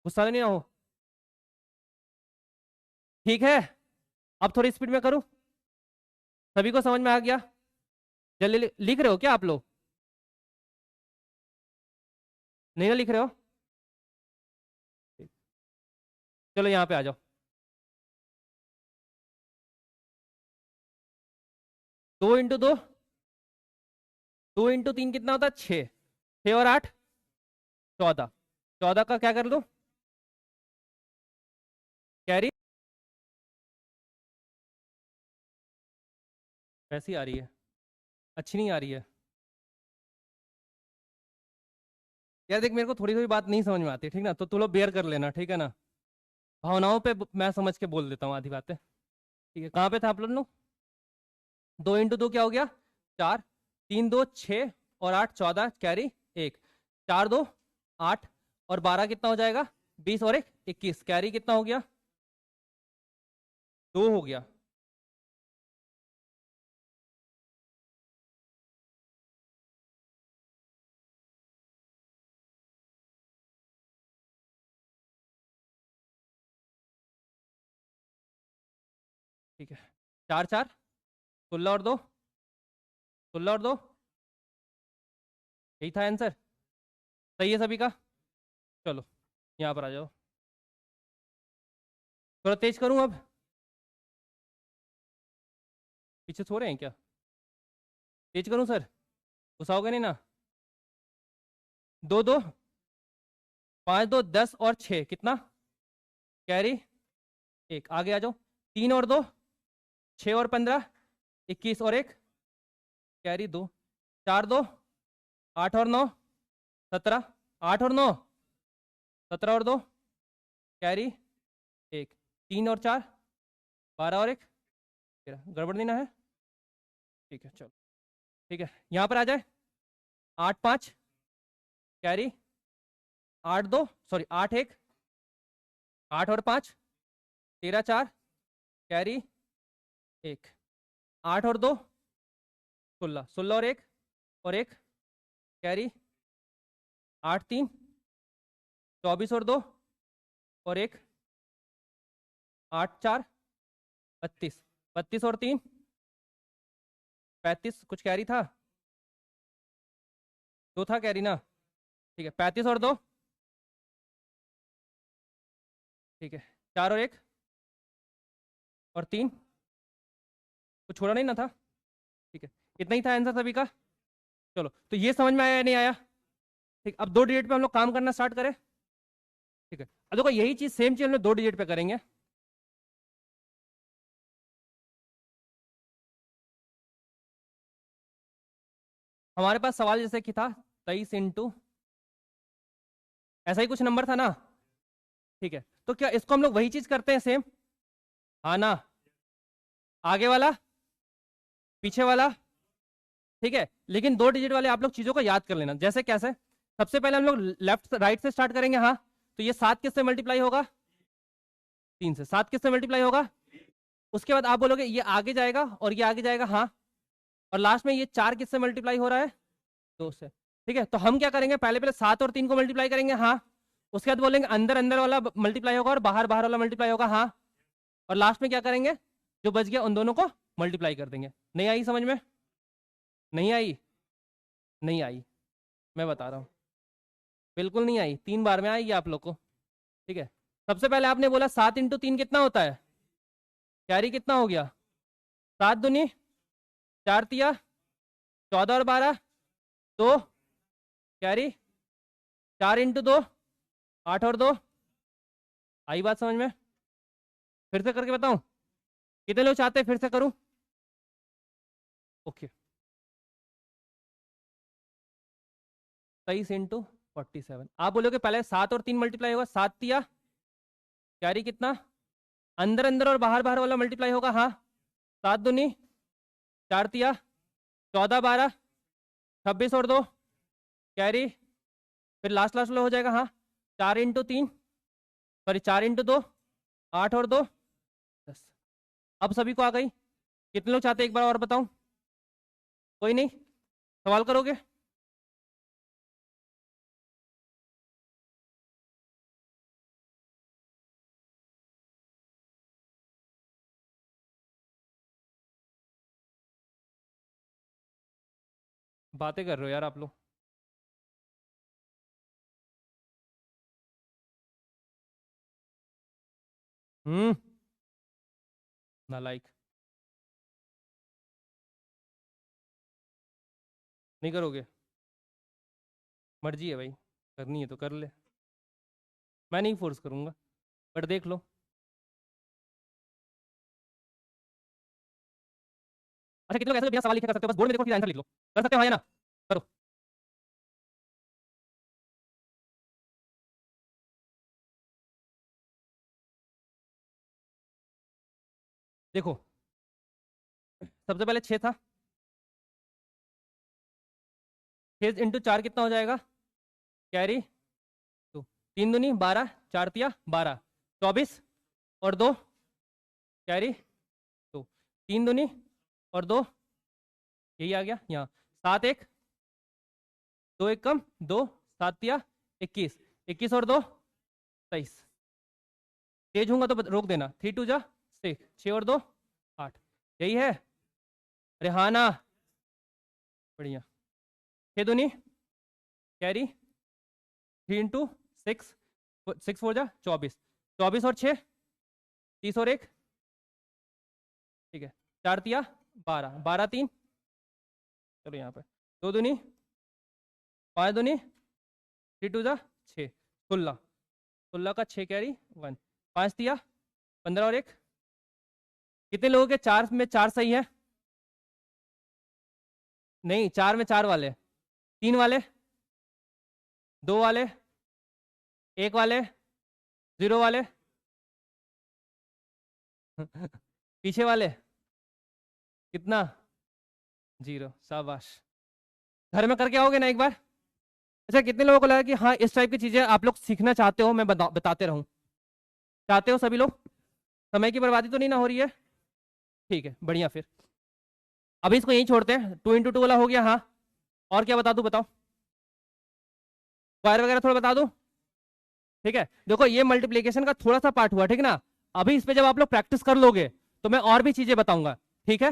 गुस्सा नहीं ना हो, ठीक है। अब थोड़ी स्पीड में करूं, सभी को समझ में आ गया? जल्दी लिख रहे हो क्या आप लोग? नहीं ना लिख रहे हो? चलो यहाँ पे आ जाओ। दो इंटू 3 कितना होता है? 6, 6 और 8 14, 14 का क्या कर लो? कैरी कैसी आ रही है? अच्छी नहीं आ रही है यार, देख मेरे को थोड़ी थोड़ी बात नहीं समझ में आती, ठीक ना, तो तू लोग बेयर कर लेना, ठीक है ना। भावनाओं पे मैं समझ के बोल देता हूँ आधी बातें, ठीक है। कहाँ पे था आप लोग? 2 × 2 क्या हो गया? 4, 3 2 6 और 8 14 कैरी 1, 4 2 8 और 12 कितना हो जाएगा? 20 और 1 21 कैरी कितना हो गया? 2 हो गया। ठीक है, 4 4 16 और 2 16 और 2 यही था आंसर, सही है सभी का? चलो यहाँ पर आ जाओ, थोड़ा तेज करूँ अब? पीछे सो रहे हैं क्या? तेज करूँ सर? घुसाओगे नहीं ना? 2 2 5 2 10 और 6 कितना? कैरी 1, आगे आ जाओ। 3 और 2 6 और 15 21 और 1 कैरी 2, 4 2 8 और 9 17, 8 और 9 17 और 2 कैरी 1, 3 और 4 12 और 1 13, गड़बड़ नहीं ना है? ठीक है चलो, ठीक है यहाँ पर आ जाए। 8 5 कैरी 8 2 सॉरी 8 1 8 और 5 13 4 कैरी 1, 8 और 2 16, 16 और 1 कैरी 8 3 24 और 2 और 1 8 4 32, 32 और 3 35 कुछ कैरी था? 2 था कैरी ना? ठीक है 35 और 2 ठीक है 4 और 1 और 3 कुछ छोड़ा नहीं ना था? ठीक है, इतना ही था आंसर सभी का। चलो तो ये समझ में आया या नहीं आया? ठीक, अब 2 डिजिट पे हम लोग काम करना स्टार्ट करें, ठीक है। अब देखो यही चीज सेम चीज हम लोग 2 डिजिट पे करेंगे। हमारे पास सवाल जैसे कि था 23 इंटू ऐसा ही कुछ नंबर था ना, ठीक है। तो क्या इसको हम लोग वही चीज करते हैं सेम? हाँ ना, आगे वाला पीछे वाला, ठीक है। लेकिन 2 डिजिट वाले आप लोग चीजों को याद कर लेना। जैसे कैसे? सबसे पहले हम लोग लेफ्ट राइट से स्टार्ट करेंगे, हाँ। तो ये 7 किससे मल्टीप्लाई होगा? 3 से। 7 किससे मल्टीप्लाई होगा? उसके बाद आप बोलोगे ये आगे जाएगा और ये आगे जाएगा, हाँ। और लास्ट में ये 4 किससे मल्टीप्लाई हो रहा है? 2 से। ठीक है, तो हम क्या करेंगे, पहले पहले 7 और 3 को मल्टीप्लाई करेंगे, हाँ। उसके बाद बोलेंगे अंदर अंदर वाला मल्टीप्लाई होगा और बाहर बाहर वाला मल्टीप्लाई होगा, हाँ। और लास्ट में क्या करेंगे, जो बच गया उन दोनों को मल्टीप्लाई कर देंगे। नहीं आई समझ में? नहीं आई? नहीं आई, मैं बता रहा हूँ, बिल्कुल नहीं आई। 3 बार में आएगी आप लोग को, ठीक है। सबसे पहले आपने बोला 7 × 3 कितना होता है? कैरी कितना हो गया? 7 दूनी 4 तिया 14 और 12 2 कैरी 4 × 2 8 और 2, आई बात समझ में? फिर से करके बताऊं? कितने लोग चाहते हैं फिर से करूं? ओके। 23 × 47। आप बोलोगे पहले 7 और 3 मल्टीप्लाई होगा, 7 तिया कैरी कितना, अंदर अंदर और बाहर बाहर वाला मल्टीप्लाई होगा, हाँ 7 दूनी 4 तिया 14 12 26 और 2 कैरी, फिर लास्ट लास्ट वाला हो जाएगा, हाँ 4 × 3 सॉरी 4 × 2 8 और 2 10। अब सभी को आ गई? कितने लोग चाहते हैं एक बार और बताऊं? कोई नहीं, सवाल करोगे? बातें कर रहे हो यार आप लोग। हम्म, नालायक। नहीं करोगे? मर्जी है भाई, करनी है तो कर ले, मैं नहीं फोर्स करूंगा, बट देख लो। अच्छा कितने लोग ऐसे बिना सवाल लिखे कर सकते हो? बस बोर्ड में देखो फिर आंसर लिख लो। कर सकते हो हाँ या ना? करो। देखो सबसे पहले 6 था, 6 × 4 कितना हो जाएगा? कैरी तो 3 दूनी 12 4 तिया 12 24 और 2 कैरी तो 3 दूनी और 2 यही आ गया यहाँ, 7 1 2 1 कम 2 7 तिया 21 21 और 2 23। तेज होऊंगा तो रोक देना। 3 2 जा 6 6 और 2 8, यही है। अरे हाँ ना, बढ़िया। 6 दूनी कैरी 3 × 6 6 4 जा 24 24 और 6 30 और 1 ठीक है, 4 तिया 12 12 3 चलो यहाँ पे 2 दूनी 5 दूनी 3 2 जा 6 16 16 का 6 कैरी 1 5 तिया 15 और 1 कितने लोगों के 4 में 4 सही है? नहीं 4 में 4 वाले, 3 वाले 2 वाले 1 वाले 0 वाले पीछे वाले कितना? 0। शाबाश, घर में करके आओगे ना एक बार? अच्छा कितने लोगों को लगा कि हाँ इस टाइप की चीजें आप लोग सीखना चाहते हो, मैं बताते रहूं? चाहते हो सभी लोग? समय की बर्बादी तो नहीं ना हो रही है? ठीक है बढ़िया। फिर अभी इसको यहीं छोड़ते हैं। 2 × 2 वाला हो गया, हाँ और क्या बता दूं? बताओ, स्क्वायर वगैरह थोड़ा बता दूं? ठीक है देखो ये मल्टीप्लीकेशन का थोड़ा सा पार्ट हुआ, ठीक ना? अभी इस पे जब आप लोग प्रैक्टिस कर लोगे तो मैं और भी चीजें बताऊंगा, ठीक है?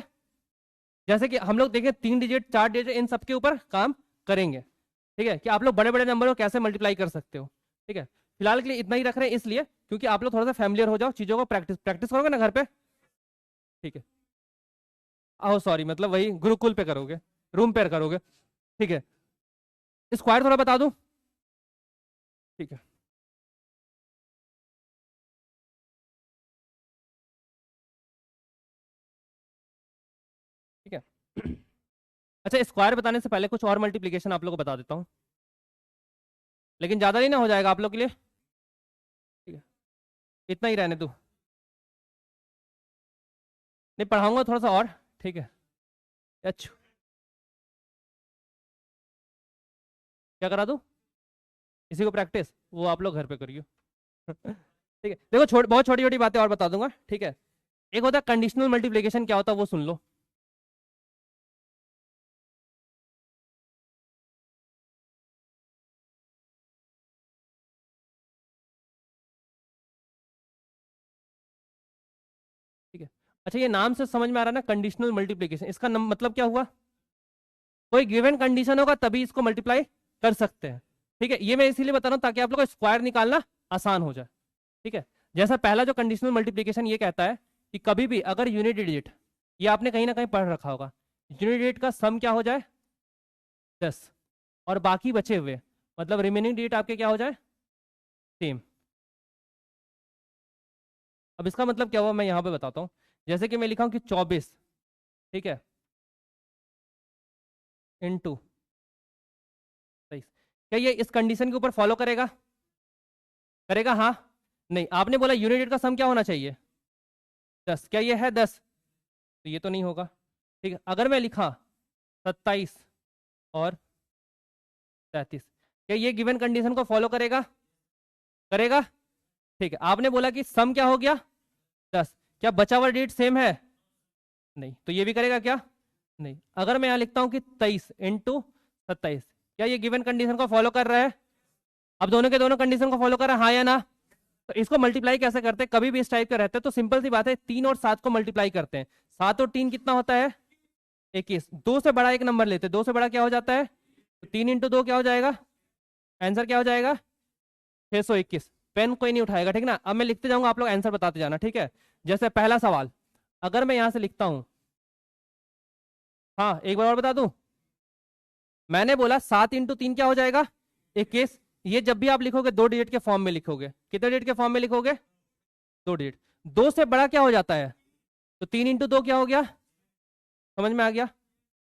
जैसे कि हम लोग देखें 3 डिजिट 4 डिजिट इन सबके ऊपर काम करेंगे, ठीक है? कि आप लोग बड़े बड़े नंबर को कैसे मल्टीप्लाई कर सकते हो, ठीक है? फिलहाल के लिए इतना ही रख रहे हैं इसलिए क्योंकि आप लोग थोड़ा सा फैमिलियर हो जाओ चीजों को, प्रैक्टिस प्रैक्टिस करोगे ना घर पे, ठीक है? आओ सॉरी, मतलब वही गुरुकुल पे करोगे, रूम पे करोगे, ठीक है? स्क्वायर थोड़ा बता दूं? ठीक है ठीक है। अच्छा स्क्वायर बताने से पहले कुछ और मल्टीप्लिकेशन आप लोगों को बता देता हूँ, लेकिन ज्यादा नहीं ना हो जाएगा आप लोग के लिए? ठीक है, इतना ही रहने दो, नहीं पढ़ाऊंगा थोड़ा सा और, ठीक है? अच्छा क्या करा दूं? इसी को प्रैक्टिस, वो आप लोग घर पे करियो। ठीक है देखो बहुत छोटी छोटी बातें और बता दूंगा, ठीक है? एक होता है कंडीशनल मल्टीप्लिकेशन, क्या होता है वो सुन लो। ठीक है, अच्छा ये नाम से समझ में आ रहा है ना, कंडीशनल मल्टीप्लिकेशन, इसका मतलब क्या हुआ? कोई गिवन कंडीशन होगा तभी इसको मल्टीप्लाई कर सकते हैं, ठीक है? ये मैं इसीलिए बता रहा हूँ ताकि आप लोग को स्क्वायर निकालना आसान हो जाए, ठीक है? जैसा पहला जो कंडीशनल मल्टीप्लिकेशन ये कहता है कि कभी भी अगर यूनिट डिजिट, ये आपने कहीं ना कहीं पढ़ रखा होगा, यूनिट डिजिट का सम क्या हो जाए? 10, और बाकी बचे हुए मतलब रिमेनिंग डिजिट आपके क्या हो जाए? सेम। अब इसका मतलब क्या हुआ मैं यहाँ पे बताता हूँ। जैसे कि मैं लिखा हूँ कि 24, ठीक है, इंटू 23, क्या ये इस कंडीशन के ऊपर फॉलो करेगा? करेगा हाँ? नहीं, आपने बोला यूनिट रेट का सम क्या होना चाहिए? 10, क्या ये है 10? तो ये तो नहीं होगा। ठीक है, अगर मैं लिखा 27 और 33, क्या ये गिवन कंडीशन को फॉलो करेगा? करेगा। ठीक है, आपने बोला कि सम क्या हो गया? 10, क्या बचा हुआ डिजिट सेम है? नहीं, तो ये भी करेगा क्या? नहीं। अगर मैं यहाँ लिखता हूँ कि 23 इंटू 27, क्या ये गिवन कंडीशन को फॉलो कर रहा है? अब दोनों के दोनों कंडीशन को फॉलो कर रहा है, हाँ या ना? तो इसको मल्टीप्लाई कैसे करते हैं? कभी भी इस टाइप का रहता है तो सिंपल सी बात है, 3 और 7 को मल्टीप्लाई करते हैं। 7 और 3 कितना होता है? 21। 2 से बड़ा एक नंबर लेते हैं, 2 से बड़ा क्या हो जाता है? तो 3 इंटू 2 क्या हो जाएगा? आंसर क्या हो जाएगा? 621। पेन कोई नहीं उठाएगा, ठीक ना? अब मैं लिखते जाऊंगा, आप लोग आंसर बताते जाना, ठीक है? जैसे पहला सवाल, अगर मैं यहां से लिखता हूं, हाँ एक बार और बता दूं, मैंने बोला 7 इंटू 3 क्या हो जाएगा? 21। ये जब भी आप लिखोगे 2 डिजिट के फॉर्म में लिखोगे। कितने डिजिट के फॉर्म में लिखोगे? 2 डिजिट। 2 से बड़ा क्या हो जाता है? तो 3 इंटू 2 क्या हो गया? समझ में आ गया?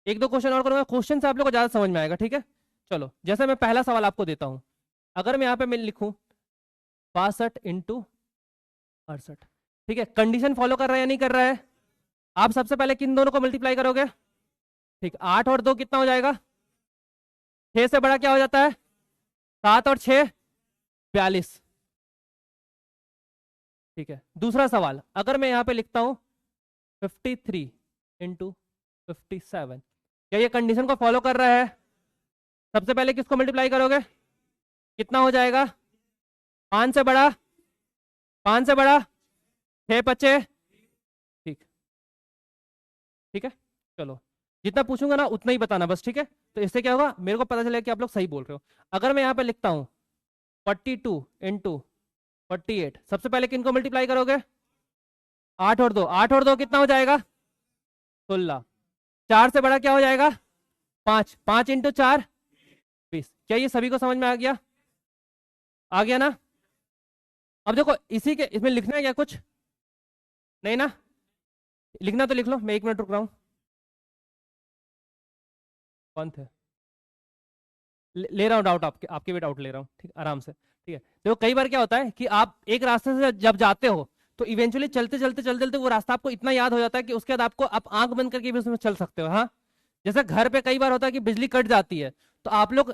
एक दो क्वेश्चन और करूंगा, क्वेश्चन से आप लोग को ज्यादा समझ में आएगा, ठीक है? चलो, जैसे मैं पहला सवाल आपको देता हूं, अगर मैं यहाँ पे मैं लिखूं 62 इंटू 68, ठीक है, कंडीशन फॉलो कर रहा है या नहीं कर रहा है? आप सबसे पहले किन दोनों को मल्टीप्लाई करोगे? ठीक, 8 और 2 कितना हो जाएगा? 6 से बड़ा क्या हो जाता है? 7 और 6 42। ठीक है, दूसरा सवाल, अगर मैं यहाँ पे लिखता हूं 53 इंटू 57, क्या ये कंडीशन को फॉलो कर रहा है? सबसे पहले किसको मल्टीप्लाई करोगे? कितना हो जाएगा? 5 से बड़ा? 5 से बड़ा? 6 बचे? ठीक, ठीक है, चलो, जितना पूछूंगा ना उतना ही बताना बस, ठीक है? तो इससे क्या होगा, मेरे को पता चलेगा कि आप लोग सही बोल रहे हो। अगर मैं यहाँ पे लिखता हूँ 42 इंटू 48, सबसे पहले किनको मल्टीप्लाई करोगे? 8 और 2, 8 और 2 कितना हो जाएगा? 16। 4 से बड़ा क्या हो जाएगा? 5, 5 इंटू 4 20। क्या ये सभी को समझ में आ गया? आ गया ना? अब देखो, इसी के इसमें लिखना है क्या कुछ? नहीं ना? लिखना तो लिख लो, मैं 1 मिनट रुक रहा हूँ। कौन थे? ले रहा हूँ डाउट, आपके आपके भी डाउट ले रहा हूँ, ठीक, आराम से, ठीक है? देखो, कई बार क्या होता है कि आप एक रास्ते से जब जाते हो तो इवेंचुअली चलते चलते चलते चलते वो रास्ता आपको इतना याद हो जाता है कि उसके बाद आपको आप आंख बंद करके भी उसमें चल सकते हो। हाँ, जैसे घर पे कई बार होता है कि बिजली कट जाती है, तो आप लोग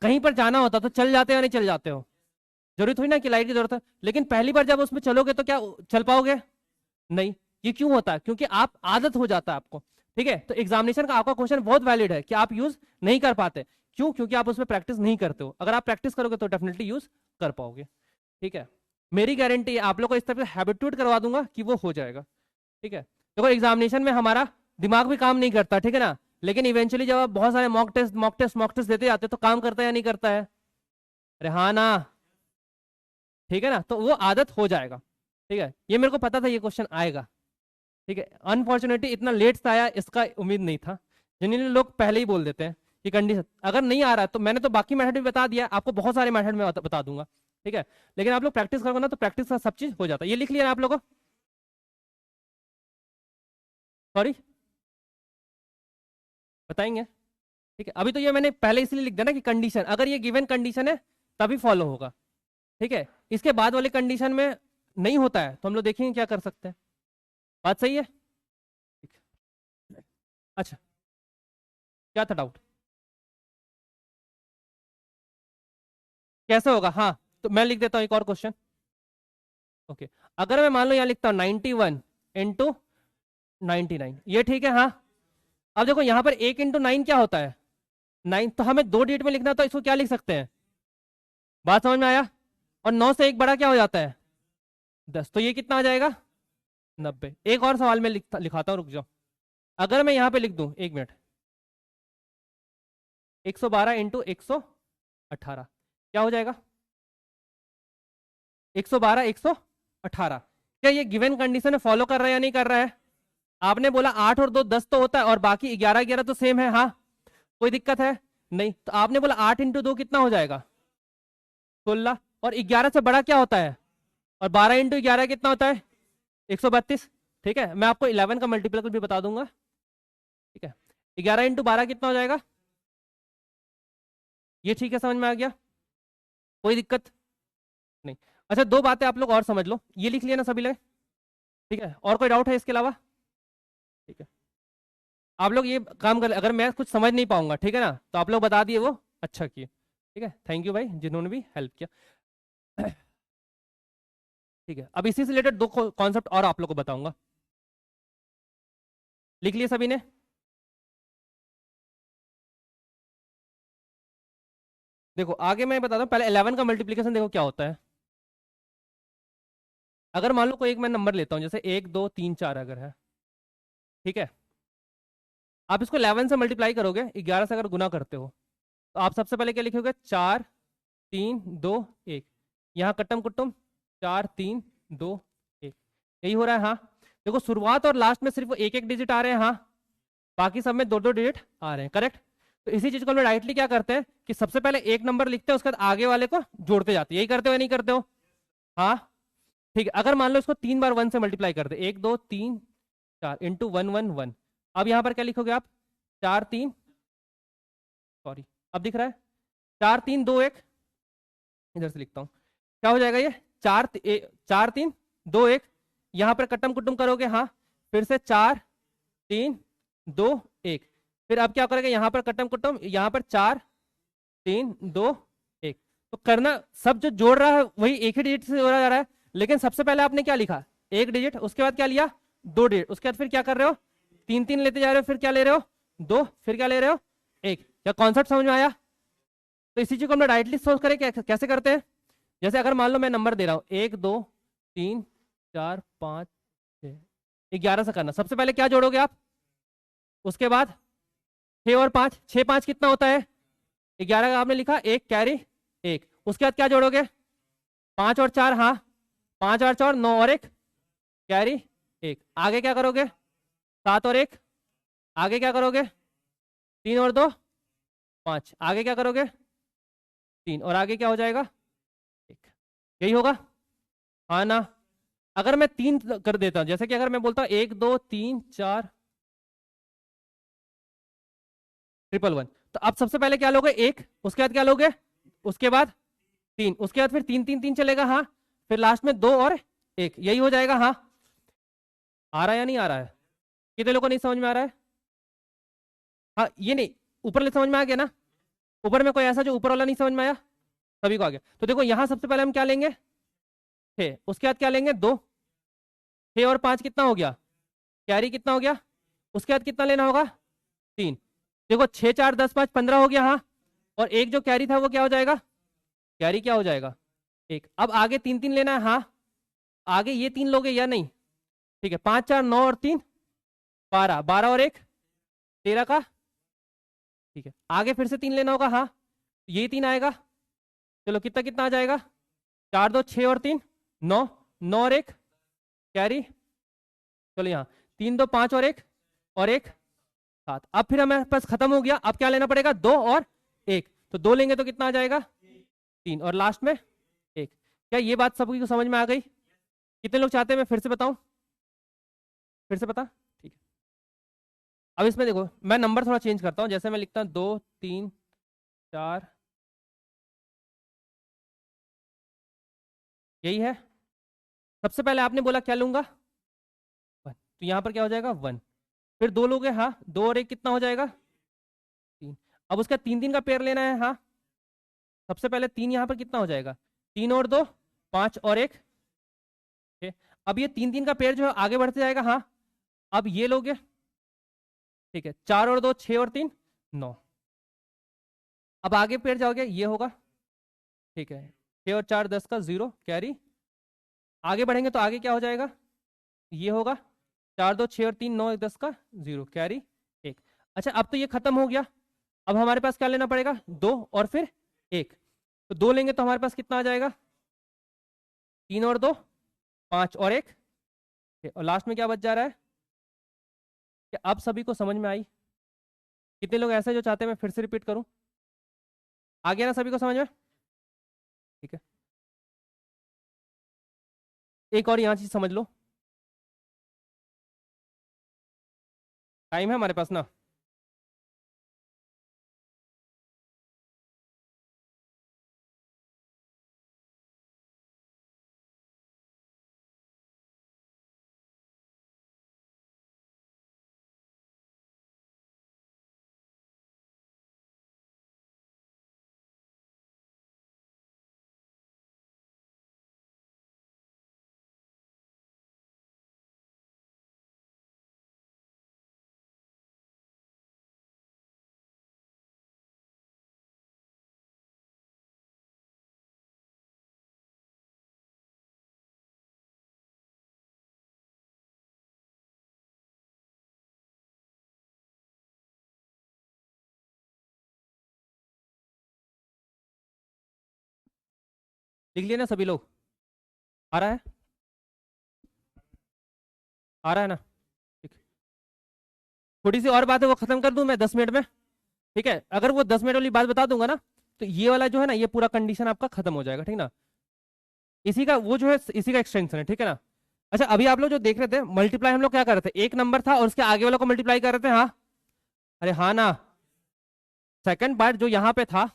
कहीं पर जाना होता तो चल जाते हो या नहीं चल जाते हो? जरूरी थोड़ी ना कि लाइट की जरूरत है, लेकिन पहली बार जब उसमें चलोगे तो क्या चल पाओगे? नहीं। ये क्यों होता है? क्योंकि आप आदत हो जाता है आपको, ठीक है? तो एग्जामिनेशन का आपका क्वेश्चन बहुत वैलिड है कि आप यूज नहीं कर पाते। क्यों? क्योंकि आप उसमें प्रैक्टिस नहीं करते हो। अगर आप प्रैक्टिस करोगे तो डेफिनेटली यूज कर पाओगे, ठीक है? मेरी गारंटी है, आप लोग को इस तरह से हैबिट्यूट करवा दूंगा कि वो हो जाएगा, ठीक है? देखो, एग्जामिनेशन में हमारा दिमाग भी काम नहीं करता, ठीक है ना? लेकिन इवेंचुअली जब आप बहुत सारे मॉक टेस्ट देते जाते तो काम करता है या नहीं करता है? अरे हाँ ना? ठीक है ना? तो वो आदत हो जाएगा, ठीक है? ये मेरे को पता था ये क्वेश्चन आएगा, ठीक है? अनफॉर्चुनेटली इतना लेट से आया, इसका उम्मीद नहीं था। जनरली लोग पहले ही बोल देते हैं कि कंडीशन अगर नहीं आ रहा है, तो मैंने तो बाकी मेथड भी बता दिया, आपको बहुत सारे मेथड में बता दूंगा, ठीक है? लेकिन आप लोग प्रैक्टिस करोगे ना तो प्रैक्टिस का सब चीज हो जाता है। ये लिख लिया ना आप लोगों? सॉरी, बताएंगे? ठीक है, अभी तो ये मैंने पहले इसलिए लिख दिया ना कि कंडीशन, अगर ये गिवन कंडीशन है तभी फॉलो होगा, ठीक है? इसके बाद वाले कंडीशन में नहीं होता है तो हम लोग देखेंगे क्या कर सकते हैं। बात सही है? ठीक है। अच्छा, क्या था डाउट? कैसे होगा? हाँ, तो मैं लिख देता हूँ एक और क्वेश्चन। ओके, अगर मैं मान लो यहाँ लिखता हूँ 91 इंटू 99, ये ठीक है? हाँ, अब देखो यहाँ पर 1 इंटू 9 क्या होता है? 9। तो हमें 2 डिजिट में लिखना है, तो इसको क्या लिख सकते हैं? बात समझ में आया? और 9 से एक बड़ा क्या हो जाता है? 10। तो ये कितना आ जाएगा? 90। एक और सवाल में लिखाता हूँ, रुक जाओ। अगर मैं यहाँ पे लिख दूं, 1 मिनट, 112 इंटू 118 क्या हो जाएगा? 112 118, क्या ये गिवन कंडीशन में फॉलो कर रहा है या नहीं कर रहा है? आपने बोला 8 और 2 10 तो होता है, और बाकी 11 11 तो सेम है। हाँ, कोई दिक्कत है? नहीं। तो आपने बोला 8 इंटू 2 कितना हो जाएगा? 16। और 11 से बड़ा क्या होता है, और 12 इंटू 11 कितना होता है 132। ठीक है, मैं आपको 11 का मल्टीपल भी बता दूंगा। ठीक है, 11 इंटू 12 कितना हो जाएगा, ये ठीक है, समझ में आ गया, कोई दिक्कत नहीं। अच्छा, दो बातें आप लोग और समझ लो, ये लिख लिया ना सभी लोग। ठीक है, और कोई डाउट है इसके अलावा? ठीक है, आप लोग ये काम कर, अगर मैं कुछ समझ नहीं पाऊंगा ठीक है ना, तो आप लोग बता दिए वो अच्छा किए। ठीक है, थैंक यू भाई जिन्होंने भी हेल्प किया। ठीक है, अब इसी से रिलेटेड दो कॉन्सेप्ट और आप लोग को बताऊंगा। लिख लिए सभी ने? देखो आगे मैं बताता हूँ, पहले 11 का मल्टीप्लीकेशन देखो क्या होता है। अगर मान लो कोई एक मैं नंबर लेता हूँ, जैसे 1 2 3 4 अगर है, ठीक है, आप इसको 11 से मल्टीप्लाई करोगे, 11 से अगर गुना करते हो, तो आप सबसे पहले क्या लिखोगे, 4 3 2 1, यहाँ कट्टम कुट्टम 4 3 2 1, यही हो रहा है। हाँ देखो, शुरुआत और लास्ट में सिर्फ एक एक डिजिट आ रहे हैं, हाँ बाकी सब में दो दो डिजिट आ रहे हैं, करेक्ट। तो इसी चीज को हम डायरेक्टली क्या करते हैं कि सबसे पहले एक नंबर लिखते हैं, उसके बाद आगे वाले को जोड़ते जाते हैं, यही करते हो या नहीं करते हो? हाँ ठीक है, अगर मान लो इसको 3 बार 1 से मल्टीप्लाई कर दे, 1 2 3 4 इंटू 1 1 1, अब यहां पर क्या लिखोगे आप, 4 3, सॉरी अब दिख रहा है, 4 3 2 1, इधर से लिखता हूं, क्या हो जाएगा ये, 4 3 2 1, यहां पर कट्टम कुट्टम करोगे, हाँ फिर से 4 3 2 1, फिर अब क्या करोगे, यहां पर कट्टम कुट्टम, यहां पर 4 3 2 1, तो करना सब जो जोड़ रहा है वही एक ही डिजिट से जोड़ा जा रहा है, लेकिन सबसे पहले आपने क्या लिखा, एक डिजिट, उसके बाद क्या लिया, दो डिजिट, उसके बाद फिर क्या कर रहे हो, 3 3 लेते जा रहे हो, फिर क्या ले रहे हो, दो, फिर क्या ले रहे हो, एक। क्या कॉन्सेप्ट समझ में आया? तो इसी चीज को हम लोग डायरेक्टली सोल्व करें, कैसे करते हैं, जैसे अगर मान लो मैं नंबर दे रहा हूं 1 2 3 4 5 6, 11 से करना, सबसे पहले क्या जोड़ोगे आप, उसके बाद 6 और 5, 6 5 कितना होता है, 11 का आपने लिखा, एक कैरी एक, उसके बाद क्या जोड़ोगे, 5 और 4, हाँ 5 और 4 9 और एक कैरी एक, आगे क्या करोगे, 7 और एक, आगे क्या करोगे, 3 और 2 5, आगे क्या करोगे, 3, और आगे क्या हो जाएगा, एक, यही होगा, हाँ ना। अगर मैं 3 कर देता हूं, जैसे कि अगर मैं बोलता हूं 1 2 3 4 1 1, तो अब सबसे पहले क्या लोगे, एक, उसके बाद क्या लोगे, उसके बाद 3, उसके बाद फिर 3 3 3 चलेगा, हाँ फिर लास्ट में 2 और एक, यही हो जाएगा। हाँ आ रहा है या नहीं आ रहा है, कितने लोगों को नहीं समझ में आ रहा है? हाँ ये नहीं, ऊपर वाले समझ में आ गया ना, ऊपर में कोई ऐसा जो ऊपर वाला नहीं समझ में आया, सभी को आ गया। तो देखो यहाँ सबसे पहले हम क्या लेंगे, 6, उसके बाद क्या लेंगे, 2, 6 और 5 कितना हो गया, कैरी कितना हो गया, उसके बाद कितना लेना होगा, 3, देखो 6 4 10 5 15 हो गया, हाँ और एक जो कैरी था वो क्या हो जाएगा, कैरी क्या हो जाएगा, एक। अब आगे 3 3 लेना है, हाँ आगे ये 3 लोगे या नहीं, ठीक है, 5 4 9 और 3 12, 12 और एक 13 का, ठीक है, आगे फिर से 3 लेना होगा, हाँ ये 3 आएगा, चलो कितना कितना आ जाएगा, 4 2 6 और 3 9, 9 और एक कैरी, चलो यहाँ 3 2 5 और एक 7, अब फिर हमारे पास खत्म हो गया, अब क्या लेना पड़ेगा, 2 और एक, तो 2 लेंगे तो कितना आ जाएगा, 3, और लास्ट में एक। क्या ये बात सभी को समझ में आ गई? कितने लोग चाहते हैं मैं फिर से बताऊं, फिर से बता, ठीक है। अब इसमें देखो मैं नंबर थोड़ा चेंज करता हूं, जैसे मैं लिखता हूं 2 3 4, यही है। सबसे पहले आपने बोला क्या लूंगा, 1, तो यहां पर क्या हो जाएगा 1, फिर 2 लोगे, हाँ 2 और एक कितना हो जाएगा, 3, अब उसका 3 3 का पेयर लेना है, हाँ सबसे पहले 3 यहां पर कितना हो जाएगा, 3 और 2 5 और एक, ठीक है। अब ये 3 3 का पेयर जो है आगे बढ़ते जाएगा, हाँ अब ये लोगे, ठीक है, 4 और 2 6 और 3 9, अब आगे पेयर जाओगे ये होगा, ठीक है, 6 और 4 10 का 0 कैरी, आगे बढ़ेंगे तो आगे क्या हो जाएगा, ये होगा 4 2 6 और 3 9 10 का 0 कैरी एक। अच्छा अब तो ये खत्म हो गया, अब हमारे पास क्या लेना पड़ेगा, 2 और फिर एक, तो 2 लेंगे तो हमारे पास कितना आ जाएगा, 3 और 2 5 और एक, और लास्ट में क्या बच जा रहा है, क्या अब सभी को समझ में आई? कितने लोग ऐसे जो चाहते हैं मैं फिर से रिपीट करूं, आ गया ना सभी को समझ में? ठीक है, एक और यहाँ चीज समझ लो, टाइम है हमारे पास ना। लिख लिए ना सभी लोग? आ रहा है? आ रहा है ना? ठीक। थोड़ी सी और बात है वो खत्म कर दूं मैं 10 मिनट में, ठीक है? अगर वो 10 मिनट वाली बात बता दूंगा ना, तो ये वाला जो है ना, ये पूरा कंडीशन आपका खत्म हो जाएगा, ठीक ना? इसी का वो जो है, इसी का एक्सटेंशन है, ठीक है ना? अच्छा, अभी आप लोग जो देख रहे थे मल्टीप्लाई, हम लोग क्या कर रहे थे, एक नंबर था और उसके आगे वाला को मल्टीप्लाई कर रहे थे, हाँ? अरे हाँ ना? सेकंड पार्ट जो यहाँ पे था,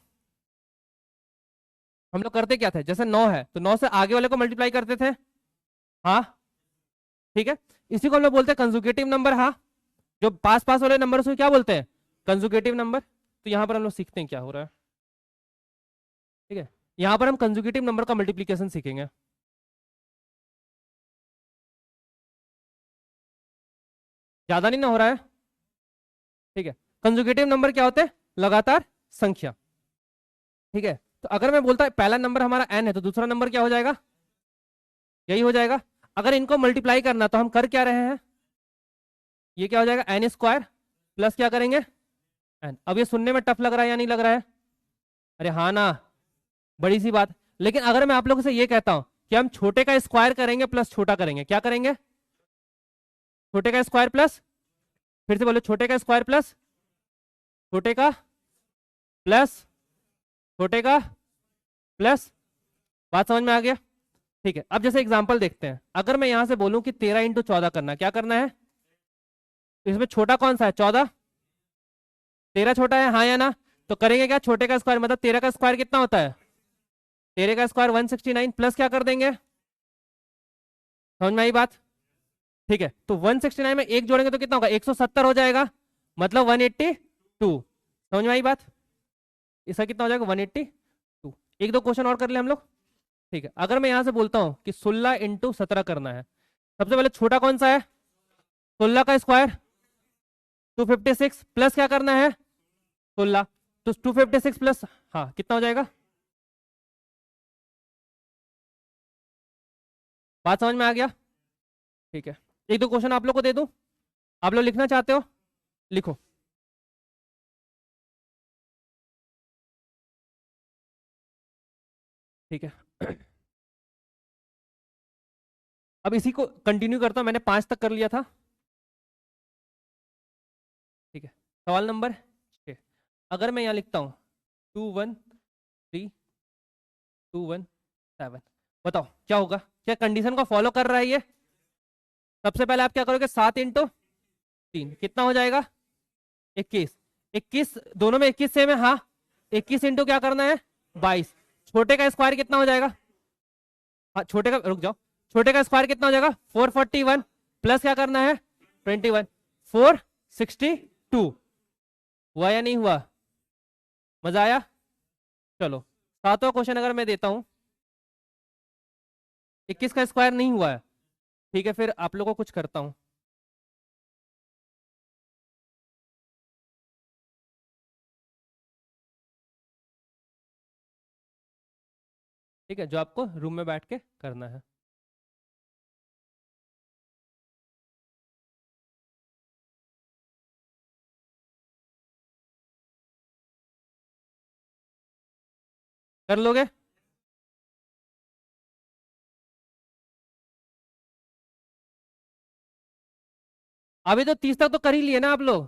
हम लोग करते क्या थे, जैसे 9 है तो 9 से आगे वाले को मल्टीप्लाई करते थे, हाँ? ठीक है, इसी को हम लोग बोलते हैं कंजुगेटिव नंबर, हाँ? जो पास पास वाले नंबर उसको क्या बोलते हैं, कंजुगेटिव नंबर। तो यहाँ पर हम लोग सीखते हैं क्या हो रहा है, ठीक है? यहाँ पर हम कंजुगेटिव नंबर का मल्टीप्लीकेशन सीखेंगे। ज्यादा नहीं ना हो रहा है? ठीक है, कंजुगेटिव नंबर क्या होते हैं, लगातार संख्या, ठीक है? तो अगर मैं बोलता पहला नंबर हमारा n है तो दूसरा नंबर क्या हो जाएगा, यही हो जाएगा। अगर इनको मल्टीप्लाई करना तो हम कर क्या रहे हैं, ये क्या हो जाएगा, एन स्क्वायर प्लस क्या करेंगे, n। अब ये सुनने में टफ लग रहा है या नहीं लग रहा है? अरे हाँ ना? बड़ी सी बात। लेकिन अगर मैं आप लोगों से ये कहता हूं कि हम छोटे का स्क्वायर करेंगे प्लस छोटा करेंगे, क्या करेंगे, छोटे का स्क्वायर प्लस, फिर से बोलो, छोटे का स्क्वायर प्लस छोटे का प्लस छोटे का प्लस, बात समझ में आ गया? ठीक है, अब जैसे एग्जांपल देखते हैं, अगर मैं यहां से बोलूं कि 13 × 14 करना, क्या करना है, तो इसमें छोटा कौन सा है, 14, 13 छोटा है, हाँ या ना? तो करेंगे क्या, छोटे का स्क्वायर मतलब 13 का स्क्वायर कितना होता है, 13 का स्क्वायर 169 प्लस क्या कर देंगे, समझ में आई बात? ठीक है, तो 169 में एक जोड़ेंगे तो कितना होगा, 170 हो जाएगा, मतलब 182। समझ में आई बात? इसका कितना हो जाएगा, 182। एक दो क्वेश्चन और कर ले हम लोग, ठीक है? अगर मैं यहां से बोलता हूं कि 16 × 17 करना है, सबसे पहले छोटा कौन सा है, 16 का स्क्वायर 256 प्लस क्या करना है, 16, तो 256 प्लस, हाँ कितना हो जाएगा, बात समझ में आ गया? ठीक है, एक दो क्वेश्चन आप लोग को दे दूं, आप लोग लिखना चाहते हो, लिखो। ठीक है, अब इसी को कंटिन्यू करता हूं, मैंने 5 तक कर लिया था, ठीक है? सवाल नंबर 6, अगर मैं यहाँ लिखता हूँ 213 217, बताओ क्या होगा, क्या कंडीशन को फॉलो कर रहा है ये? सबसे पहले आप क्या करोगे, 7 × 3 कितना हो जाएगा, 21, 21 दोनों में 21 सेम है, हाँ? 21 इंटू क्या करना है, 22। छोटे का स्क्वायर कितना हो जाएगा, हाँ छोटे का, रुक जाओ, छोटे का स्क्वायर कितना हो जाएगा, 441 प्लस क्या करना है, 21, 462। हुआ या नहीं हुआ, मजा आया? चलो, सातवां क्वेश्चन अगर मैं देता हूं, 21 का स्क्वायर नहीं हुआ है, ठीक है? फिर आप लोगों को कुछ करता हूं, ठीक है? जो आपको रूम में बैठ के करना है, कर लोगे? अभी तो 30 तक तो कर ही लिए ना आप लोग,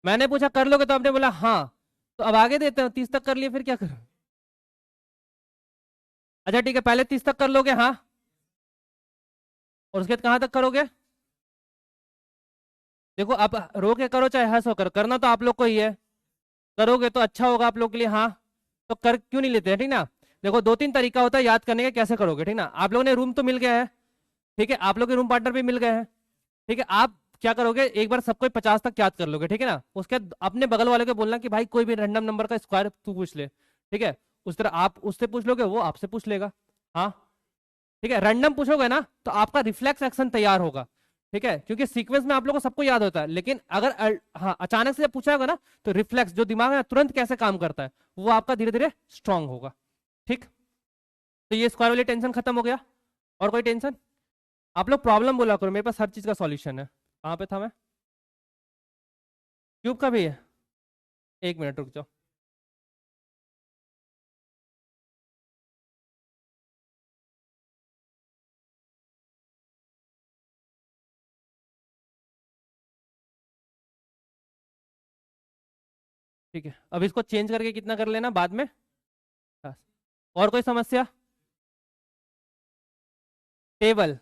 मैंने पूछा कर लोगे तो आपने बोला हाँ, तो अब आगे देते हो, 30 तक कर लिए, फिर क्या करो? अच्छा ठीक है, पहले 30 तक कर लोगे, हाँ? और उसके बाद कहाँ तक करोगे? देखो आप रो के करो चाहे हंस होकर, करना तो आप लोग को ही है। करोगे तो अच्छा होगा आप लोग के लिए, हाँ। तो कर क्यों नहीं लेते हैं, ठीक ना। देखो दो तीन तरीका होता है याद करने का, कैसे करोगे, ठीक ना। आप लोगों ने रूम तो मिल गया है, ठीक है, आप लोग के रूम पार्टनर भी मिल गए हैं, ठीक है। आप क्या करोगे, एक बार सबको 50 तक याद कर लोगे, ठीक है ना। उसके बाद अपने बगल वाले को बोलना कि भाई कोई भी रैंडम नंबर का स्क्वायर तू पूछ ले, ठीक है। उस तरह आप उससे पूछ लोगे, वो आपसे पूछ लेगा, हाँ, ठीक है। रैंडम पूछोगे ना तो आपका रिफ्लेक्स एक्शन तैयार होगा, ठीक है, क्योंकि सीक्वेंस में आप लोगों को सबको याद होता है, लेकिन अगर हाँ अचानक से जब पूछा होगा ना, तो रिफ्लेक्स जो दिमाग है तुरंत कैसे काम करता है, वो आपका धीरे धीरे स्ट्रांग होगा, ठीक। तो ये स्क्वायर वाली टेंशन खत्म हो गया। और कोई टेंशन? आप लोग प्रॉब्लम बोला करो, मेरे पास हर चीज का सॉल्यूशन है। कहाँ पे था मैं? क्यूब का भी है, एक मिनट रुक जाओ। ठीक है, अब इसको चेंज करके कितना कर लेना बाद में। बस। और कोई समस्या? टेबल।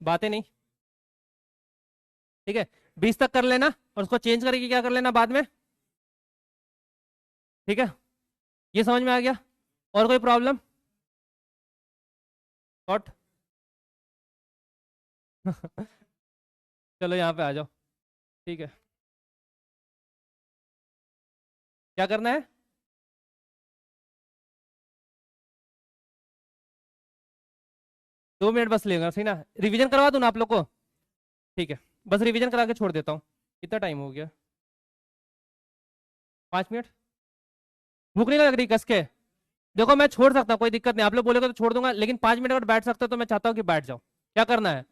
बातें नहीं, ठीक है। 20 तक कर लेना और उसको चेंज करके क्या कर लेना बाद में, ठीक है। ये समझ में आ गया? और कोई प्रॉब्लम? नॉट। चलो यहाँ पे आ जाओ, ठीक है। क्या करना है? 2 मिनट बस लेगा, सही ना। रिवीजन करवा दूं ना आप लोग को? ठीक है, बस रिवीजन करा के छोड़ देता हूँ। कितना टाइम हो गया? 5 मिनट। भूख नहीं लग रही कस के? देखो मैं छोड़ सकता हूँ, कोई दिक्कत नहीं, आप लोग बोलेगा तो छोड़ दूंगा, लेकिन 5 मिनट अगर बैठ सकते हो तो मैं चाहता हूँ कि बैठ जाओ। क्या करना है?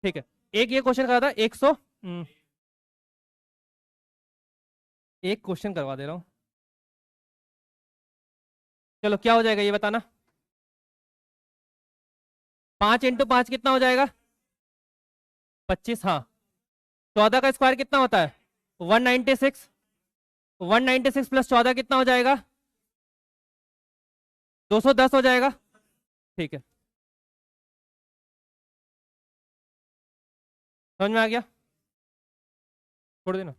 ठीक है। एक ये क्वेश्चन करा था 100। एक क्वेश्चन करवा दे रहा हूँ। चलो क्या हो जाएगा ये बताना। 5 × 5 कितना हो जाएगा? 25, हाँ। 14 का स्क्वायर कितना होता है? 196। 196 प्लस 14 कितना हो जाएगा? 210 हो जाएगा, ठीक है। समझ में आ गया? छोड़ देना।